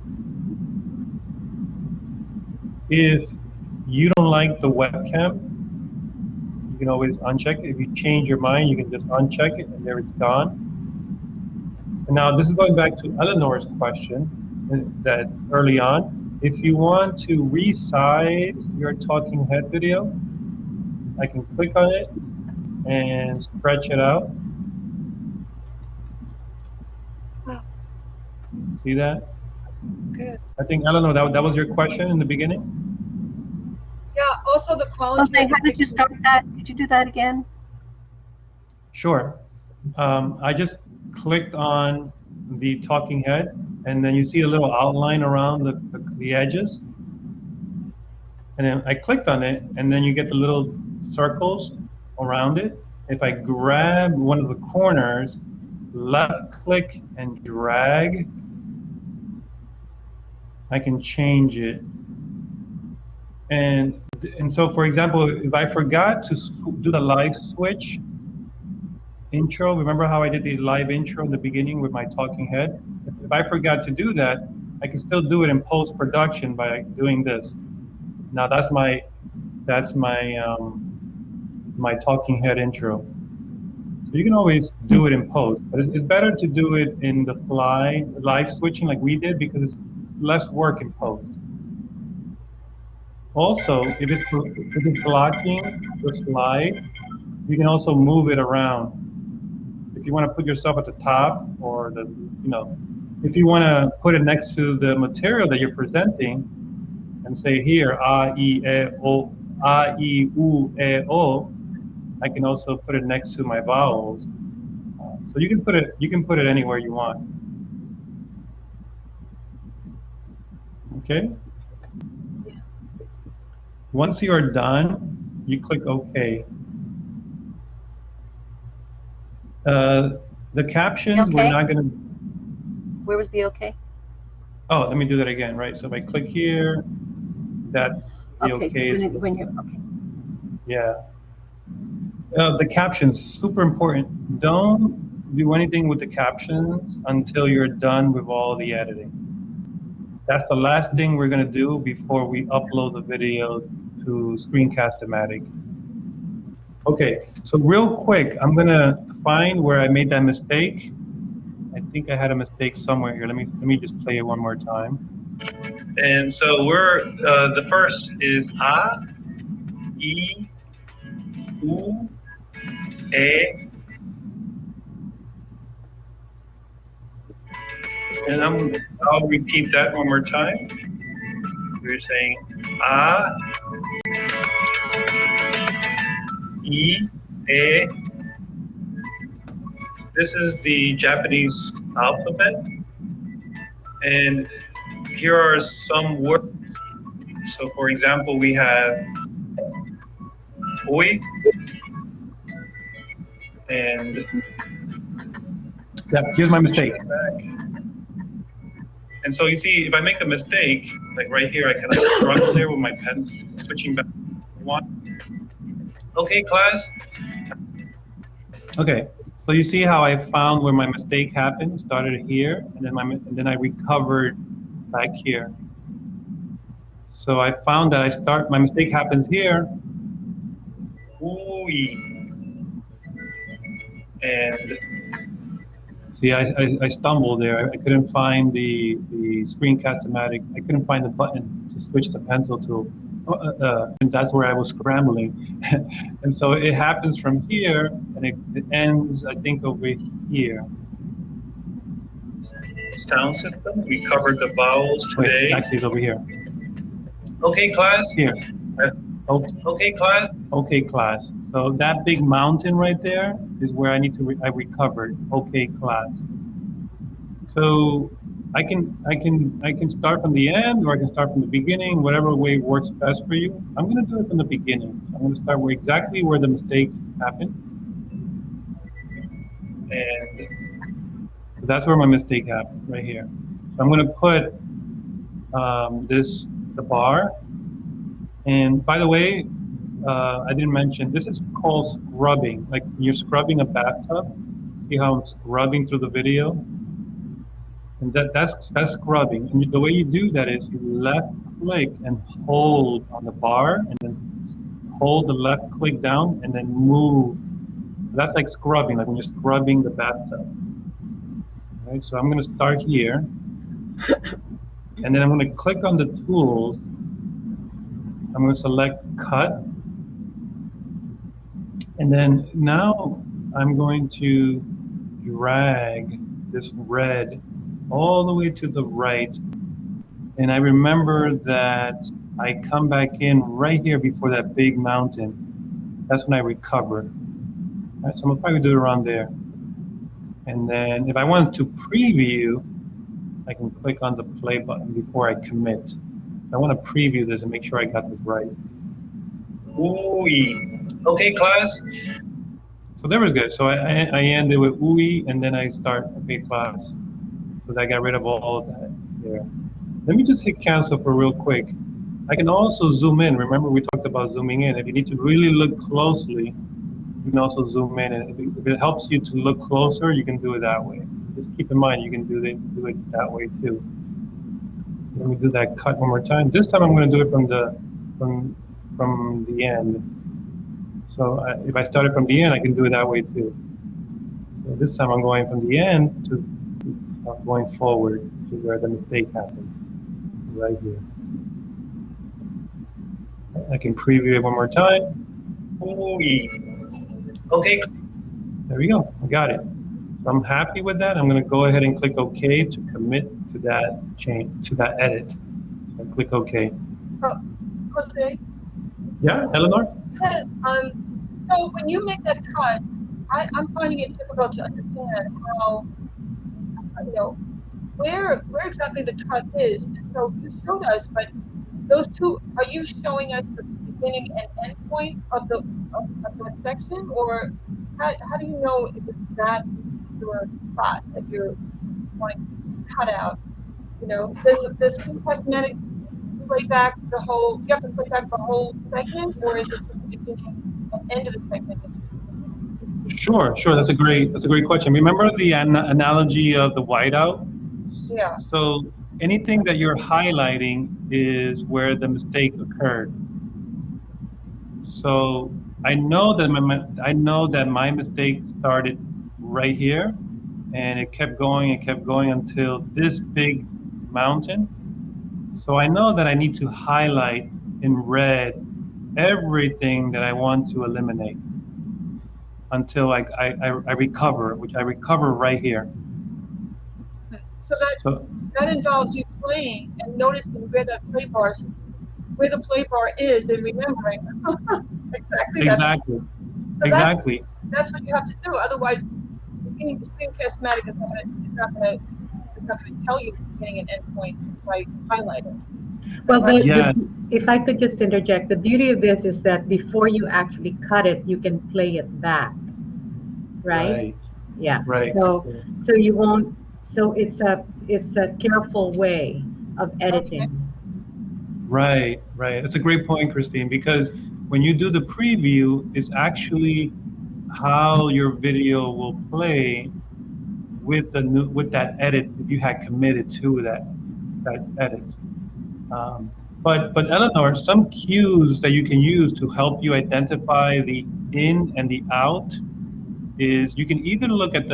If you don't like the webcam, you can always uncheck it. If you change your mind, you can just uncheck it, and there it's gone. And now this is going back to Eleanor's question that early on. If you want to resize your talking head video, I can click on it and stretch it out. See that? Good. I think, Eleanor, that was your question in the beginning? Yeah, also the quality Okay, of the how did you picture. start that? Could you do that again? Sure. I just clicked on the talking head, and then you see a little outline around the edges. And then I clicked on it, and then you get the little circles around it. If I grab one of the corners, left click and drag, I can change it. And so, for example, if I forgot to do the live switch intro, remember how I did the live intro in the beginning with my talking head? If I forgot to do that, I can still do it in post-production by doing this. Now that's my my talking head intro. So you can always do it in post, but it's better to do it in the fly, live switching like we did, because it's less work in post. Also, if it's blocking the slide, you can also move it around. If you want to put yourself at the top, or if you want to put it next to the material that you're presenting, and say here, a, I, U, E, O, I can also put it next to my vowels. So you can put it anywhere you want. Okay? Once you are done, you click OK. The captions, we're Okay. not going to. Where was the okay? Oh, let me do that again, right? So if I click here, that's the Okay, OK. so when you're okay. Yeah. The captions, super important. Don't do anything with the captions until you're done with all the editing. That's the last thing we're going to do before we upload the video to Screencast-O-Matic. Okay, so real quick, I'm going to find where I made that mistake. I think I had a mistake somewhere here. Let me just play it one more time. And so we're the first is A, I, U, E, and I'll repeat that one more time. We're saying A, I, E. This is the Japanese alphabet, and here are some words. So, for example, we have oi, and yeah, here's my mistake. And so you see, if I make a mistake, like right here, I kind of struggle there with my pen switching back. Okay, class. Okay, so you see how I found where my mistake happened? It started here, and then I recovered back here. So I found that my mistake happens here. And see, I stumbled there. I couldn't find the Screencast-O-Matic. I couldn't find the button to switch the pencil tool. And that's where I was scrambling. And so it happens from here, and it ends, I think, over here. Sound system, we covered the vowels today. Wait, actually, it's over here. Okay, class. Here. Okay, class. Okay, class. So that big mountain right there is where I need to. I recovered. Okay, class. So I can start from the end, or I can start from the beginning. Whatever way works best for you. I'm going to do it from the beginning. I'm going to start exactly where the mistake happened, and that's where my mistake happened, right here. So I'm going to put the bar. And by the way, I didn't mention, this is called scrubbing. Like you're scrubbing a bathtub. See how I'm scrubbing through the video? And that's scrubbing. And the way you do that is you left click and hold on the bar, and then hold the left click down and then move. So that's like scrubbing, like when you're scrubbing the bathtub. All right, so I'm going to start here. And then I'm going to click on the tools. I'm going to select cut. And then now I'm going to drag this red all the way to the right. And I remember that I come back in right here before that big mountain. That's when I recover. Right, so I'm gonna probably do it around there. And then if I want to preview, I can click on the play button before I commit. I want to preview this and make sure I got this right. Ooh, okay, class. So there was good. So I ended with ooey, and then I start, okay, class. So that got rid of all of that there. Let me just hit cancel for real quick. I can also zoom in. Remember we talked about zooming in. If you need to really look closely, you can also zoom in. And if it helps you to look closer, you can do it that way. Just keep in mind, you can do it that way too. Let me do that cut one more time. This time I'm going to do it from the end. So if I started from the end, I can do it that way too. So this time I'm going from the end to going forward to where the mistake happened, right here. I can preview it one more time. Okay, there we go. I got it. So I'm happy with that. I'm going to go ahead and click OK to commit to that change, to that edit. So I click OK. Jose? Yeah, Eleanor? Yes. So when you make that cut, I'm finding it difficult to understand how, where exactly the cut is. And so you showed us, but those two, are you showing us the beginning and end point of that section, or how do you know if it's that particular spot that you're wanting to cut out? Does Screencast-O-Matic play back the whole? Do you have to play back the whole segment, or is it just the beginning and end of the segment? Sure. That's a great question. Remember the analogy of the whiteout? Yeah. So anything that you're highlighting is where the mistake occurred. So I know that my mistake started right here, and it kept going until this big mountain. So I know that I need to highlight in red everything that I want to eliminate until I recover, which I recover right here. So that involves you playing and noticing where the play bar is, and remembering exactly. So exactly. That's what you have to do. Otherwise, Screencast-O-Matic is not going to tell you the beginning and end point just by highlighting. Well, Yes. if I could just interject, the beauty of this is that before you actually cut it, you can play it back, right? Yeah. Right. So you won't. So it's a careful way of editing. Okay. Right. That's a great point, Christine, because when you do the preview, it's actually how your video will play with that edit if you had committed to that edit. But Eleanor, some cues that you can use to help you identify the in and the out is you can either look at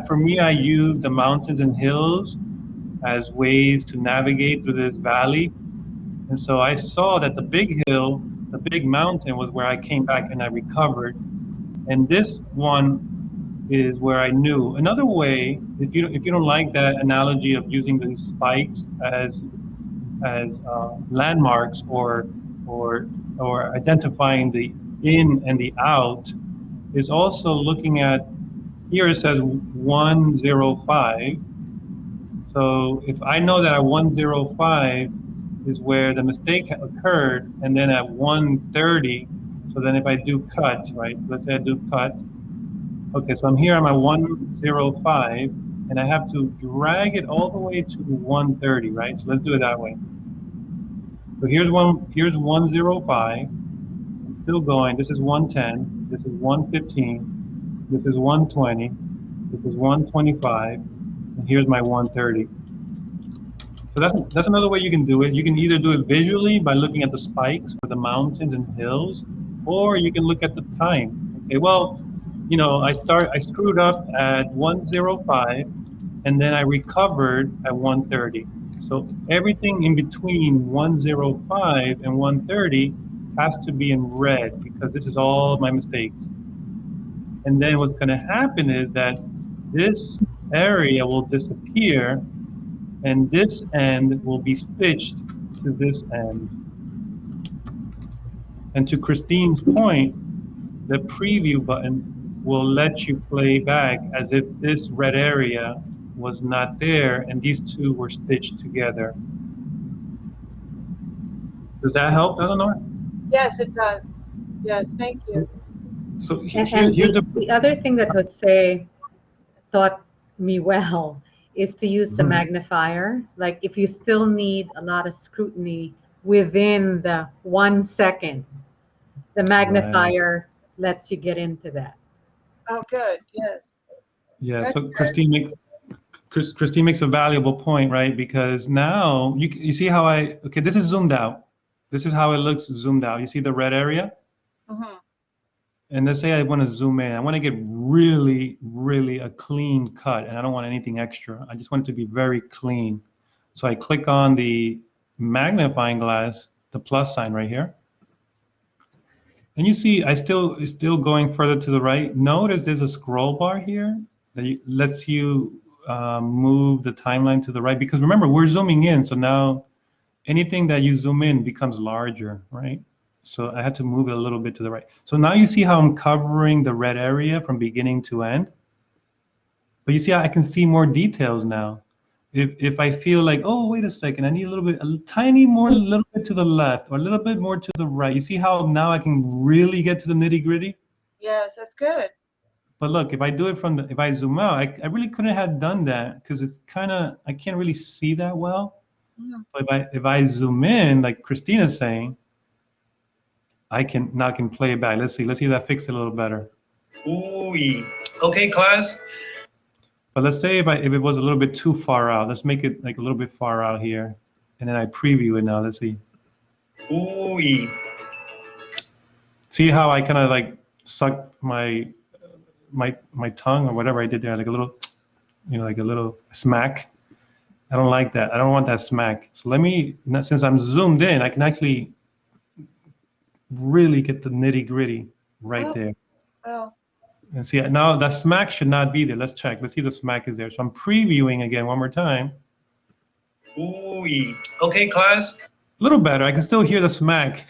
for me, I use the mountains and hills as ways to navigate through this valley. And so I saw that the big hill, the big mountain was where I came back and I recovered. And this one is where I knew. Another way, if you don't like that analogy of using these spikes as landmarks or identifying the in and the out, is also looking at, here it says 105. So if I know that at 105 is where the mistake occurred, and then at 130, so then if I do cut, right, let's say I do cut, okay, so I'm here, I'm at 105, and I have to drag it all the way to 130, right? So let's do it that way. So here's 105, it's still going, this is 110, this is 115, this is 120, this is 125, and here's my 130. So that's another way you can do it. You can either do it visually by looking at the spikes for the mountains and hills, or you can look at the time and say, well, I screwed up at 105, and then I recovered at 130. So everything in between 105 and 130 has to be in red because this is all my mistakes. And then what's going to happen is that this area will disappear, and this end will be stitched to this end. And to Christine's point, the preview button will let you play back as if this red area was not there and these two were stitched together. Does that help, Eleanor? Yes, it does. Yes, thank you. So And here's the other thing that Jose taught me well is to use the magnifier. Like if you still need a lot of scrutiny within the 1 second, the magnifier lets you get into that. Oh, good. Yes. Yeah, That's so good. Christine makes a valuable point, right? Because now you see how okay, this is zoomed out. This is how it looks zoomed out. You see the red area? Mm-hmm. And let's say I want to zoom in. I want to get really, really a clean cut, and I don't want anything extra. I just want it to be very clean. So I click on the magnifying glass, the plus sign right here. And you see, it's still going further to the right. Notice there's a scroll bar here that lets you move the timeline to the right. Because remember, we're zooming in, so now anything that you zoom in becomes larger, right? So I had to move it a little bit to the right. So now you see how I'm covering the red area from beginning to end. But you see how I can see more details now. If I feel like, oh, wait a second, I need a tiny more, little bit to the left or a little bit more to the right. You see how now I can really get to the nitty gritty? Yes, that's good. But look, if I do it if I zoom out, I really couldn't have done that because it's kind of, I can't really see that well. Mm. But if I zoom in, like Christina's saying, I can play it back. Let's see if that fixed it a little better. Ooh, okay, class. But let's say if it was a little bit too far out, let's make it like a little bit far out here, and then I preview it now. Let's see. Ooh. See how I kind of like sucked my tongue or whatever I did there, like a little, like a little smack. I don't like that. I don't want that smack. So since I'm zoomed in, I can actually really get the nitty gritty right there. Oh. And see, now that smack should not be there. Let's check. Let's see if the smack is there. So I'm previewing again one more time. Ooh, okay, class. A little better. I can still hear the smack.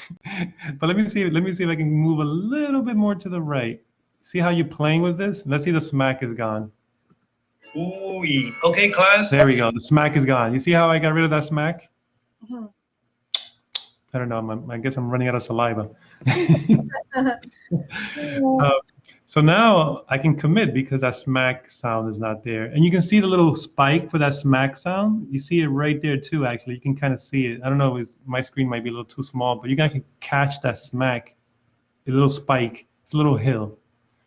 But let me see if I can move a little bit more to the right. See how you're playing with this? Let's see the smack is gone. Ooh, okay, class. There we go. The smack is gone. You see how I got rid of that smack? Mm-hmm. I don't know. I guess I'm running out of saliva. So now I can commit because that smack sound is not there. And you can see the little spike for that smack sound. You see it right there too, actually. You can kind of see it. I don't know, my screen might be a little too small, but you can actually catch that smack, a little spike. It's a little hill.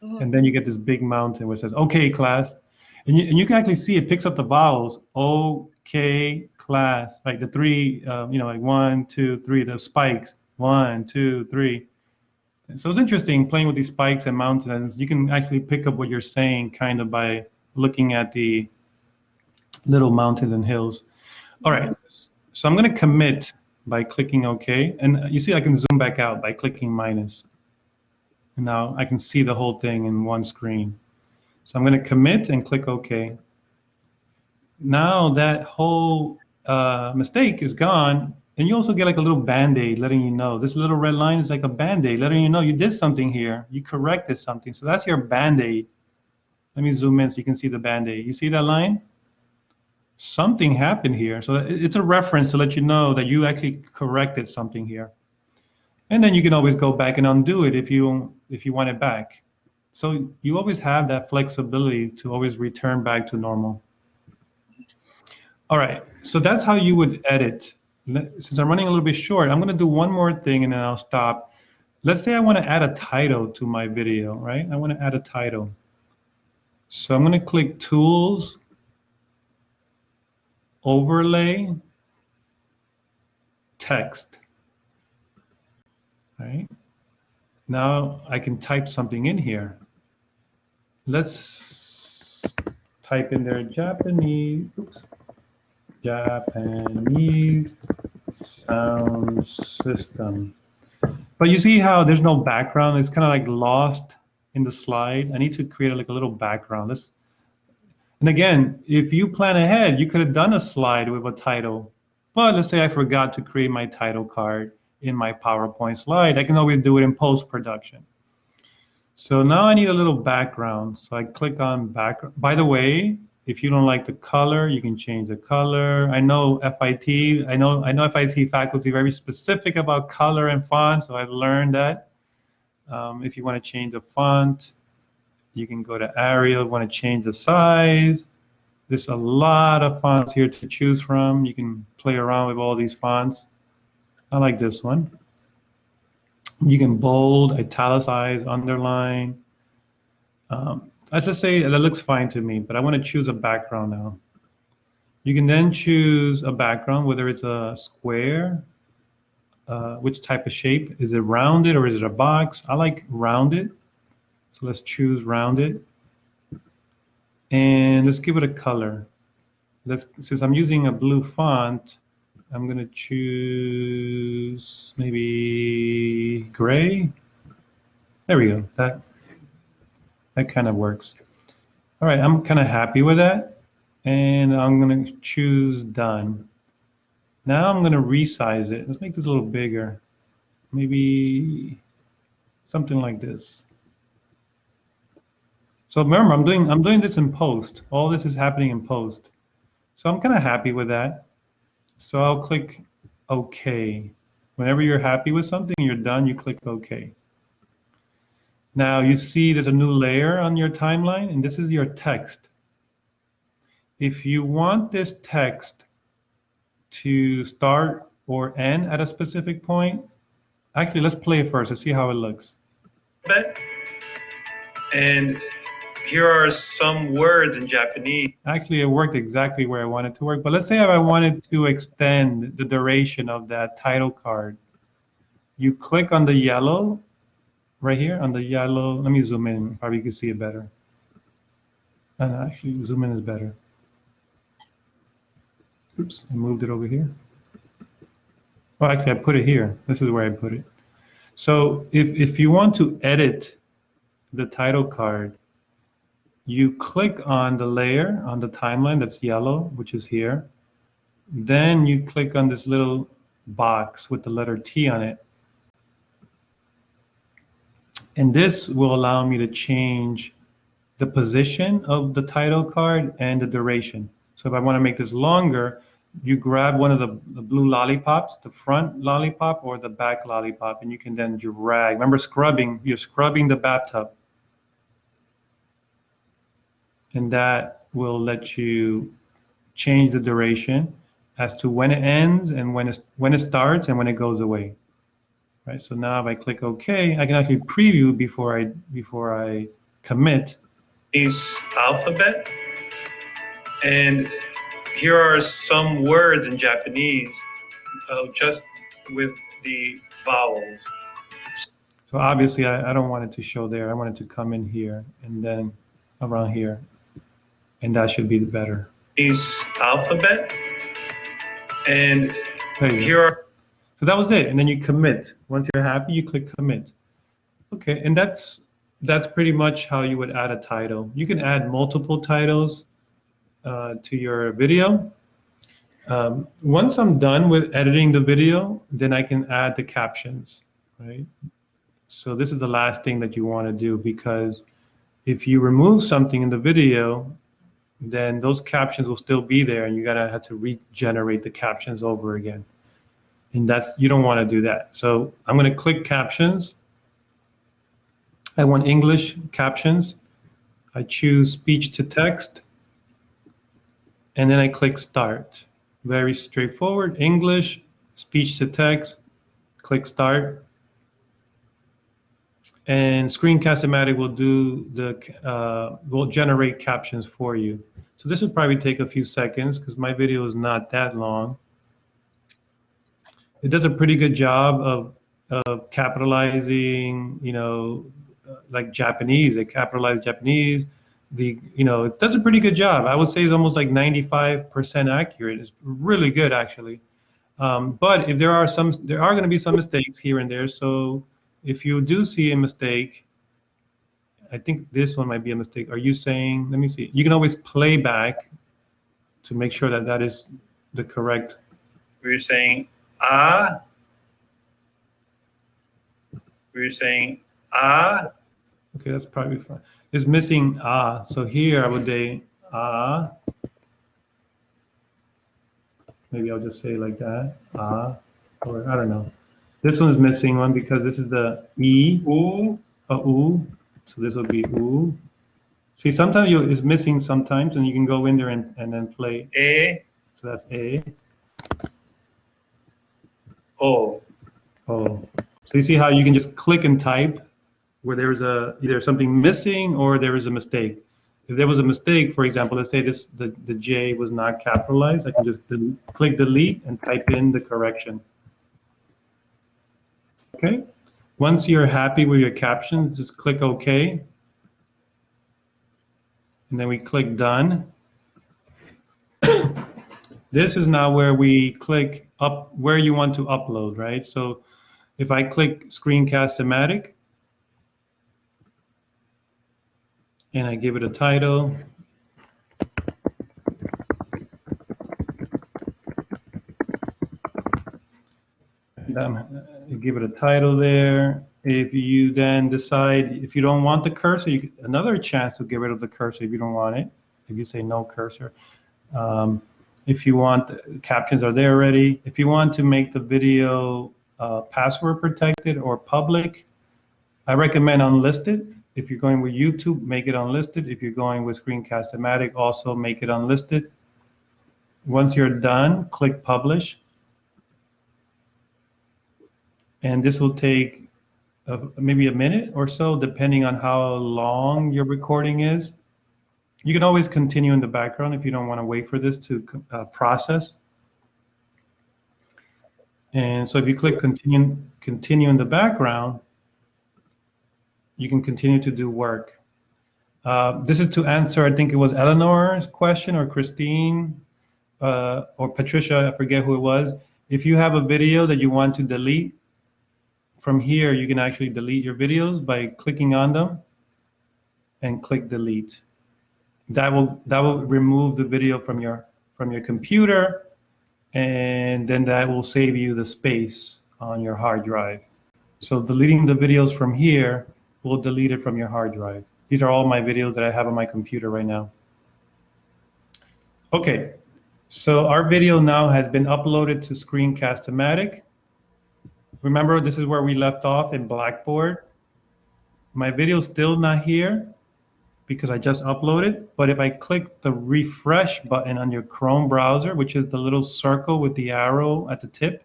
Mm-hmm. And then you get this big mountain where it says, okay, class. And you can actually see it picks up the vowels, okay, class, like the three, like 1, 2, 3, the spikes, 1, 2, 3. So it's interesting playing with these spikes and mountains. You can actually pick up what you're saying kind of by looking at the little mountains and hills. All right, so I'm going to commit by clicking OK. And you see I can zoom back out by clicking minus. And now I can see the whole thing in one screen. So I'm going to commit and click OK. Now that whole mistake is gone. And you also get like a little Band-Aid letting you know. This little red line is like a Band-Aid letting you know you did something here. You corrected something. So that's your Band-Aid. Let me zoom in so you can see the Band-Aid. You see that line? Something happened here. So it's a reference to let you know that you actually corrected something here. And then you can always go back and undo it if you want it back. So you always have that flexibility to always return back to normal. All right, so that's how you would edit. Since I'm running a little bit short, I'm going to do one more thing and then I'll stop. Let's say I want to add a title to my video, right? I want to add a title. So I'm going to click Tools, Overlay, Text. All right. Now I can type something in here. Let's type in there Japanese sound system. But you see how there's no background? It's kind of like lost in the slide. I need to create like a little background. And again, if you plan ahead, you could have done a slide with a title. But let's say I forgot to create my title card in my PowerPoint slide. I can always do it in post-production. So now I need a little background. So I click on background. By the way, if you don't like the color, you can change the color. I know FIT faculty are very specific about color and font, so I've learned that. If you want to change the font, you can go to Arial. Want to change the size. There's a lot of fonts here to choose from. You can play around with all these fonts. I like this one. You can bold, italicize, underline. Let's just say that looks fine to me, but I want to choose a background now. You can then choose a background, whether it's a square, which type of shape. Is it rounded or is it a box? I like rounded, so let's choose rounded. And let's give it a color. Since I'm using a blue font, I'm going to choose maybe gray. There we go. That kind of works. All right, I'm kind of happy with that. And I'm going to choose done. Now I'm going to resize it. Let's make this a little bigger. Maybe something like this. So remember, I'm doing this in post. All this is happening in post. So I'm kind of happy with that. So I'll click OK. Whenever you're happy with something, you're done, you click OK. Now you see there's a new layer on your timeline, and this is your text. If you want this text to start or end at a specific point, actually, let's play it first and see how it looks. And here are some words in Japanese. Actually, it worked exactly where I wanted to work. But let's say if I wanted to extend the duration of that title card, you click on the yellow, right here, on the yellow. Let me zoom in. Probably you can see it better. And actually, zoom in is better. Oops, I moved it over here. Well, actually, I put it here. This is where I put it. So if you want to edit the title card, you click on the layer on the timeline that's yellow, which is here. Then you click on this little box with the letter T on it. And this will allow me to change the position of the title card and the duration. So if I want to make this longer, you grab one of the blue lollipops, the front lollipop or the back lollipop, and you can then drag. Remember scrubbing, you're scrubbing the bathtub. And that will let you change the duration as to when it ends and when it starts and when it goes away. Right. So now if I click OK, I can actually preview before I commit. Is alphabet, and here are some words in Japanese, just with the vowels. So obviously I don't want it to show there. I want it to come in here and then around here. And that should be the better. Is alphabet, and here are. So that was it, and then you commit. Once you're happy, you click commit. Okay, and that's pretty much how you would add a title. You can add multiple titles to your video. Once I'm done with editing the video, then I can add the captions, right? So this is the last thing that you want to do, because if you remove something in the video, then those captions will still be there, and you're gonna have to regenerate the captions over again. And you don't want to do that. So I'm gonna click captions. I want English captions. I choose speech to text, and then I click start. Very straightforward. English, speech to text, click start. And Screencast-O-Matic will generate captions for you. So this will probably take a few seconds because my video is not that long. It does a pretty good job of capitalizing, like Japanese. They capitalize Japanese. It does a pretty good job. I would say it's almost like 95% accurate. It's really good, actually. But if there are going to be some mistakes here and there. So if you do see a mistake, I think this one might be a mistake. Are you saying, let me see, you can always play back to make sure that that is the correct. Were you saying ah? Were you saying ah? Okay, that's probably fine. It's missing ah, so here I would say ah. Maybe I'll just say it like that, ah, or I don't know. This one's missing one because this is the e, ooh, ooh. So this will be ooh. See, sometimes it's missing sometimes, and you can go in there and then play a. So that's a. Oh. Oh. So you see how you can just click and type where there's either something missing or there is a mistake. If there was a mistake, for example, let's say the J was not capitalized, I can just click delete and type in the correction. Okay. Once you're happy with your captions, just click OK. And then we click done. This is now where we click up where you want to upload, right? So if I click Screencast-O-Matic and I give it a title, you give it a title there. If you then decide, if you don't want the cursor, you get another chance to get rid of the cursor if you don't want it. If you say no cursor. If you want, captions are there already. If you want to make the video password protected or public, I recommend unlisted. If you're going with YouTube, make it unlisted. If you're going with Screencast-O-Matic, also make it unlisted. Once you're done, click publish. And this will take maybe a minute or so, depending on how long your recording is. You can always continue in the background if you don't want to wait for this to process. And so if you click continue in the background, you can continue to do work. This is to answer, I think it was Eleanor's question, or Christine, or Patricia, I forget who it was. If you have a video that you want to delete, from here you can actually delete your videos by clicking on them and click delete. That will remove the video from your computer, and then that will save you the space on your hard drive. So deleting the videos from here will delete it from your hard drive. These are all my videos that I have on my computer right now. Okay, so our video now has been uploaded to Screencast-O-Matic. Remember, this is where we left off in Blackboard. My video is still not here because I just uploaded, but if I click the refresh button on your Chrome browser, which is the little circle with the arrow at the tip,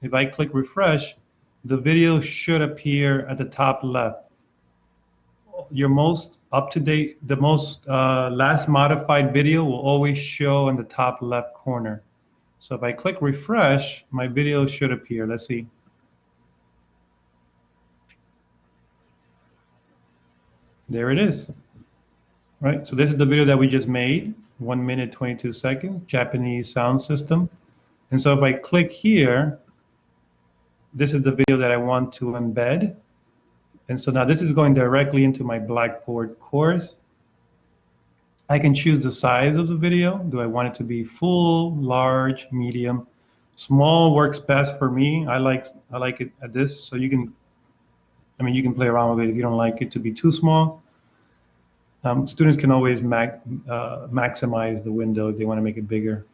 if I click refresh, the video should appear at the top left. Your most up-to-date, the most last modified video will always show in the top left corner. So if I click refresh, my video should appear. Let's see. There it is. Right, so this is the video that we just made, 1 minute, 22 seconds, Japanese sound system. And so if I click here, this is the video that I want to embed. And so now this is going directly into my Blackboard course. I can choose the size of the video. Do I want it to be full, large, medium? Small works best for me. I like it at this, so you can, I mean, you can play around with it if you don't like it to be too small. Students can always maximize the window if they want to make it bigger.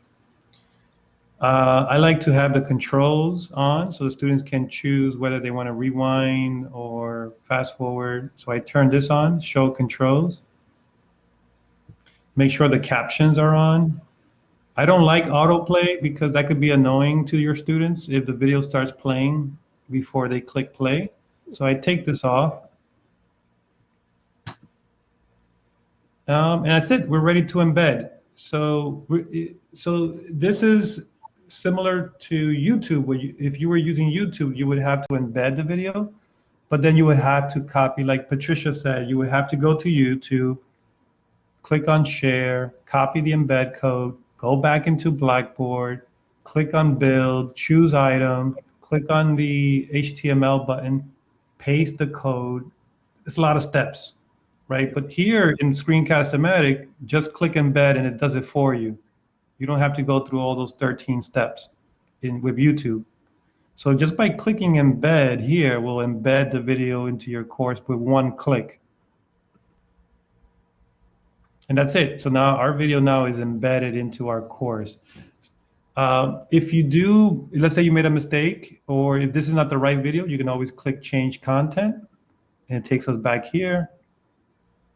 I like to have the controls on so the students can choose whether they want to rewind or fast forward. So I turn this on, show controls. Make sure the captions are on. I don't like autoplay because that could be annoying to your students if the video starts playing before they click play. So I take this off. And that's it, we're ready to embed. So this is similar to YouTube, where if you were using YouTube, you would have to embed the video, but then you would have to copy, like Patricia said, you would have to go to YouTube, click on share, copy the embed code, go back into Blackboard, click on build, choose item, click on the HTML button, paste the code, it's a lot of steps, right? But here in Screencast-O-Matic, just click embed and it does it for you. You don't have to go through all those 13 steps with YouTube. So just by clicking embed here, we'll embed the video into your course with one click. And that's it. So now our video now is embedded into our course. If you do, let's say you made a mistake, or if this is not the right video, you can always click change content, and it takes us back here.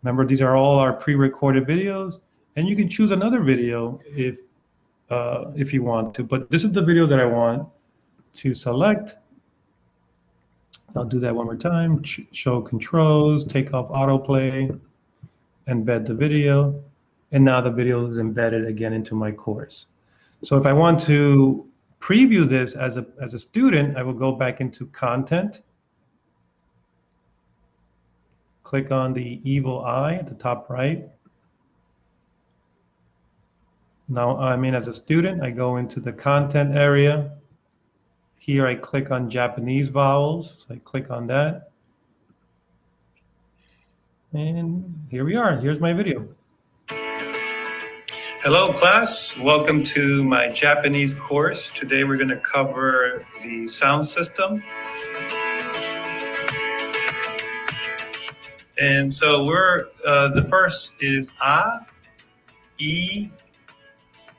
Remember, these are all our pre-recorded videos, and you can choose another video if you want to. But this is the video that I want to select. I'll do that one more time. Show controls, take off autoplay, embed the video, and now the video is embedded again into my course. So if I want to preview this as a student, I will go back into content, click on the evil eye at the top right. Now I'm in as a student, I go into the content area. Here I click on Japanese vowels, so I click on that. And here we are, here's my video. Hello class, welcome to my Japanese course. Today we're going to cover the sound system. And so the first is A, I,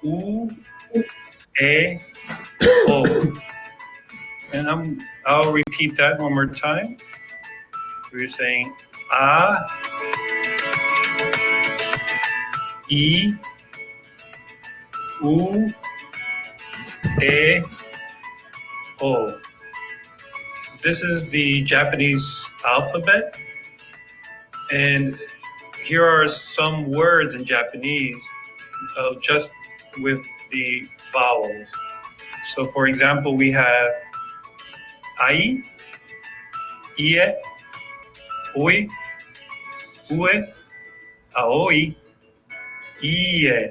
U, E, O. And I'll repeat that one more time. We're saying A, I, U, E, O. This is the Japanese alphabet, and here are some words in Japanese just with the vowels. So for example, we have ai, ie, oi, ue, aoi, ie,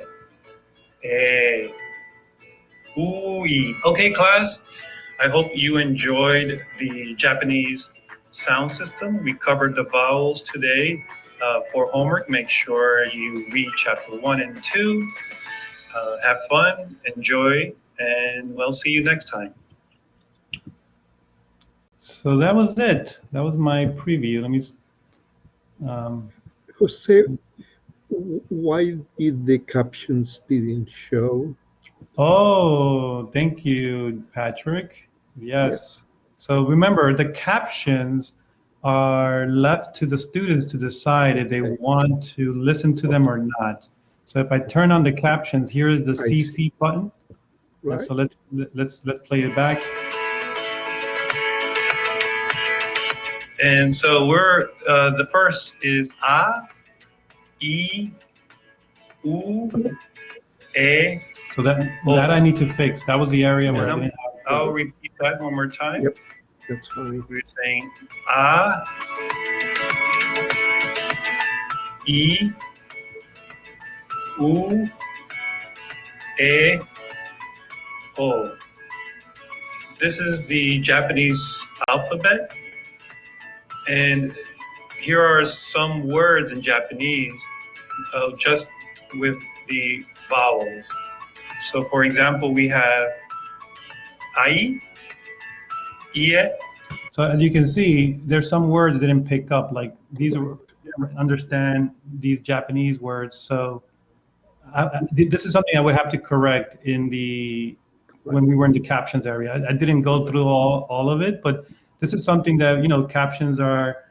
ui. Okay, class, I hope you enjoyed the Japanese sound system. We covered the vowels today. For homework, make sure you read chapter 1 and 2. Have fun, enjoy, and we'll see you next time. So that was it. That was my preview. Let me. Jose, why did the captions didn't show? Oh, thank you, Patrick. Yes. Yeah. So remember, the captions are left to the students to decide if they want to listen to them or not. So if I turn on the captions, here is the CC button. Right. So let's play it back. And so the first is A, I, U, E. So that I need to fix. That was the area where I didn't have. I'll repeat that one more time. Yep, that's fine. We're saying A, I, U, E, O. This is the Japanese alphabet, and here are some words in Japanese just with the vowels. So for example, we have ai, ie. So as you can see, there's some words that didn't pick up, like these are, understand these Japanese words. So this is something I would have to correct when we were in the captions area. I didn't go through all of it, but this is something that, captions are,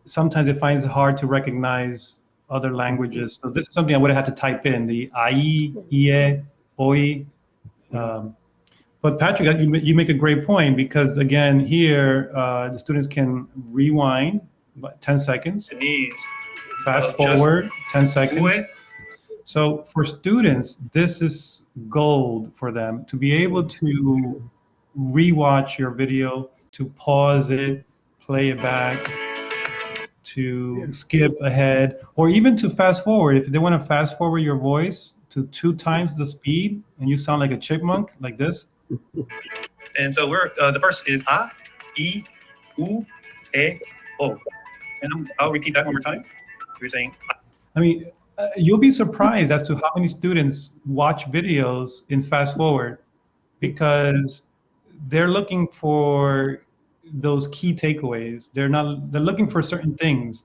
sometimes it finds it hard to recognize other languages. So this is something I would have had to type in, the ai, ie, oi. But Patrick, you make a great point, because again, here, the students can rewind 10 seconds, fast forward 10 seconds. So for students, this is gold for them, to be able to rewatch your video, to pause it, play it back, to skip ahead, or even to fast forward. If they want to fast forward your voice to 2 times the speed and you sound like a chipmunk, like this. And so the first is A, I, U, E, O. And I'll repeat that one more time. You're saying? I mean, you'll be surprised as to how many students watch videos in fast forward because they're looking for those key takeaways. They're looking for certain things.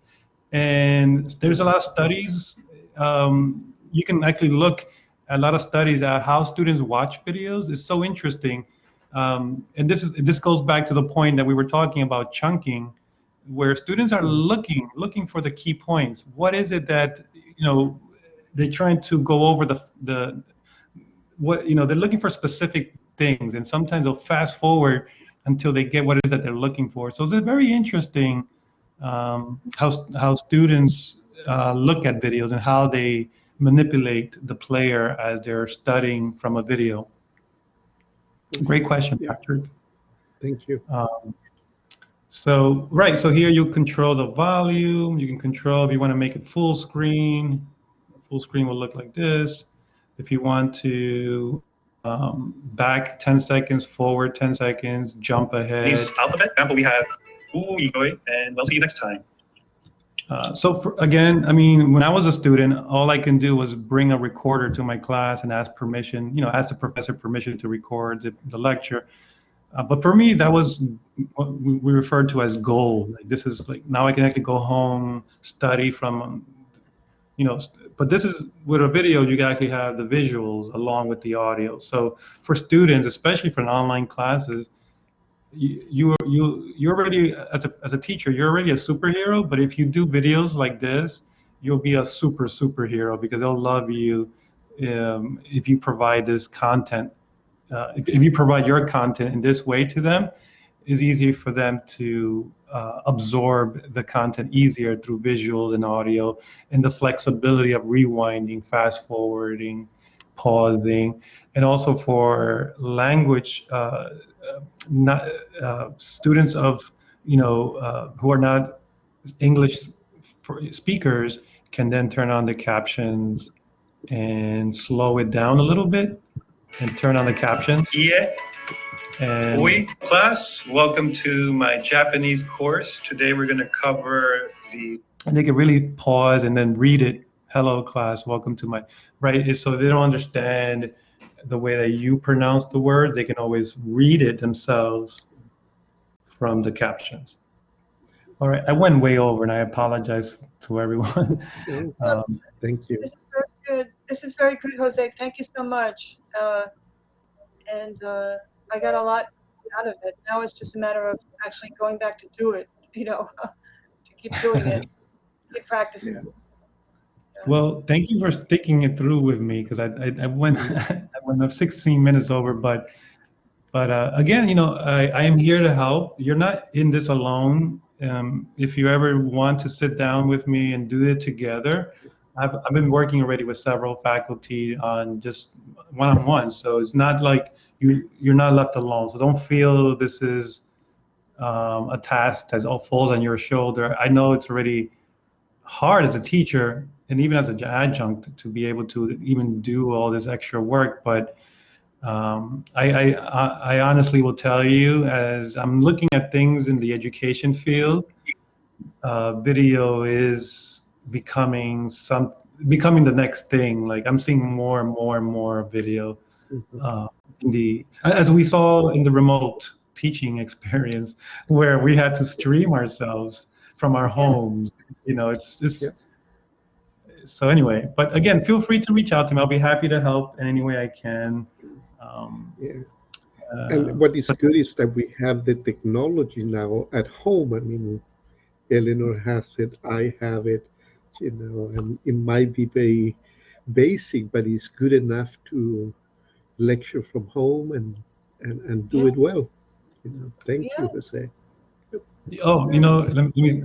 And there's a lot of studies. You can actually look at a lot of studies at how students watch videos. It's so interesting. And this goes back to the point that we were talking about chunking, where students are looking for the key points. What is it that they're trying to go over they're looking for specific things, and sometimes they'll fast forward until they get what it is that they're looking for. So it's very interesting how students look at videos and how they manipulate the player as they're studying from a video. Great question, Patrick. Thank you. So here you control the volume. You can control if you want to make it full screen. Full screen will look like this. If you want to back 10 seconds, forward 10 seconds, jump ahead. Alphabet, example, we have and we'll see you next time. Again, I mean, when I was a student, all I can do was bring a recorder to my class and ask permission, ask the professor permission to record the lecture. But for me, that was what we referred to as gold. Like, this is like, now I can actually go home, study from, but this is, with a video, you can actually have the visuals along with the audio. So for students, especially for online classes, you're already, as a teacher, you're already a superhero. But if you do videos like this, you'll be a superhero, because they'll love you if you provide this content. If you provide your content in this way to them, it's easy for them to absorb the content easier through visuals and audio, and the flexibility of rewinding, fast forwarding, pausing, and also for language. Students of who are not English speakers can then turn on the captions and slow it down a little bit and turn on the captions. Yeah. And Oi, class, welcome to my Japanese course. Today we're going to cover and they can really pause and then read it. Hello, class, welcome to my, so they don't understand the way that you pronounce the words, they can always read it themselves from the captions. All right, I went way over, and I apologize to everyone. Thank you. This is very good. This is very good, Jose. Thank you so much. I got a lot out of it. Now it's just a matter of actually going back to do it, to keep doing it, keep practicing. Yeah. Well, thank you for sticking it through with me, because I went I went 16 minutes over, but again, I am here to help. You're not in this alone. If you ever want to sit down with me and do it together, I've been working already with several faculty on just one-on-one, so it's not like you're not left alone. So don't feel this is a task that all falls on your shoulder. I know it's already hard as a teacher and even as an adjunct to be able to even do all this extra work, but I honestly will tell you, as I'm looking at things in the education field, video is becoming the next thing. Like, I'm seeing more and more and more video as we saw in the remote teaching experience, where we had to stream ourselves from our homes. So anyway, but again, feel free to reach out to me. I'll be happy to help in any way I can. And what is good is that we have the technology now at home. I mean, Eleanor has it, I have it, and it might be very basic, but it's good enough to lecture from home and do it well. Thank you, Jose. Oh, let me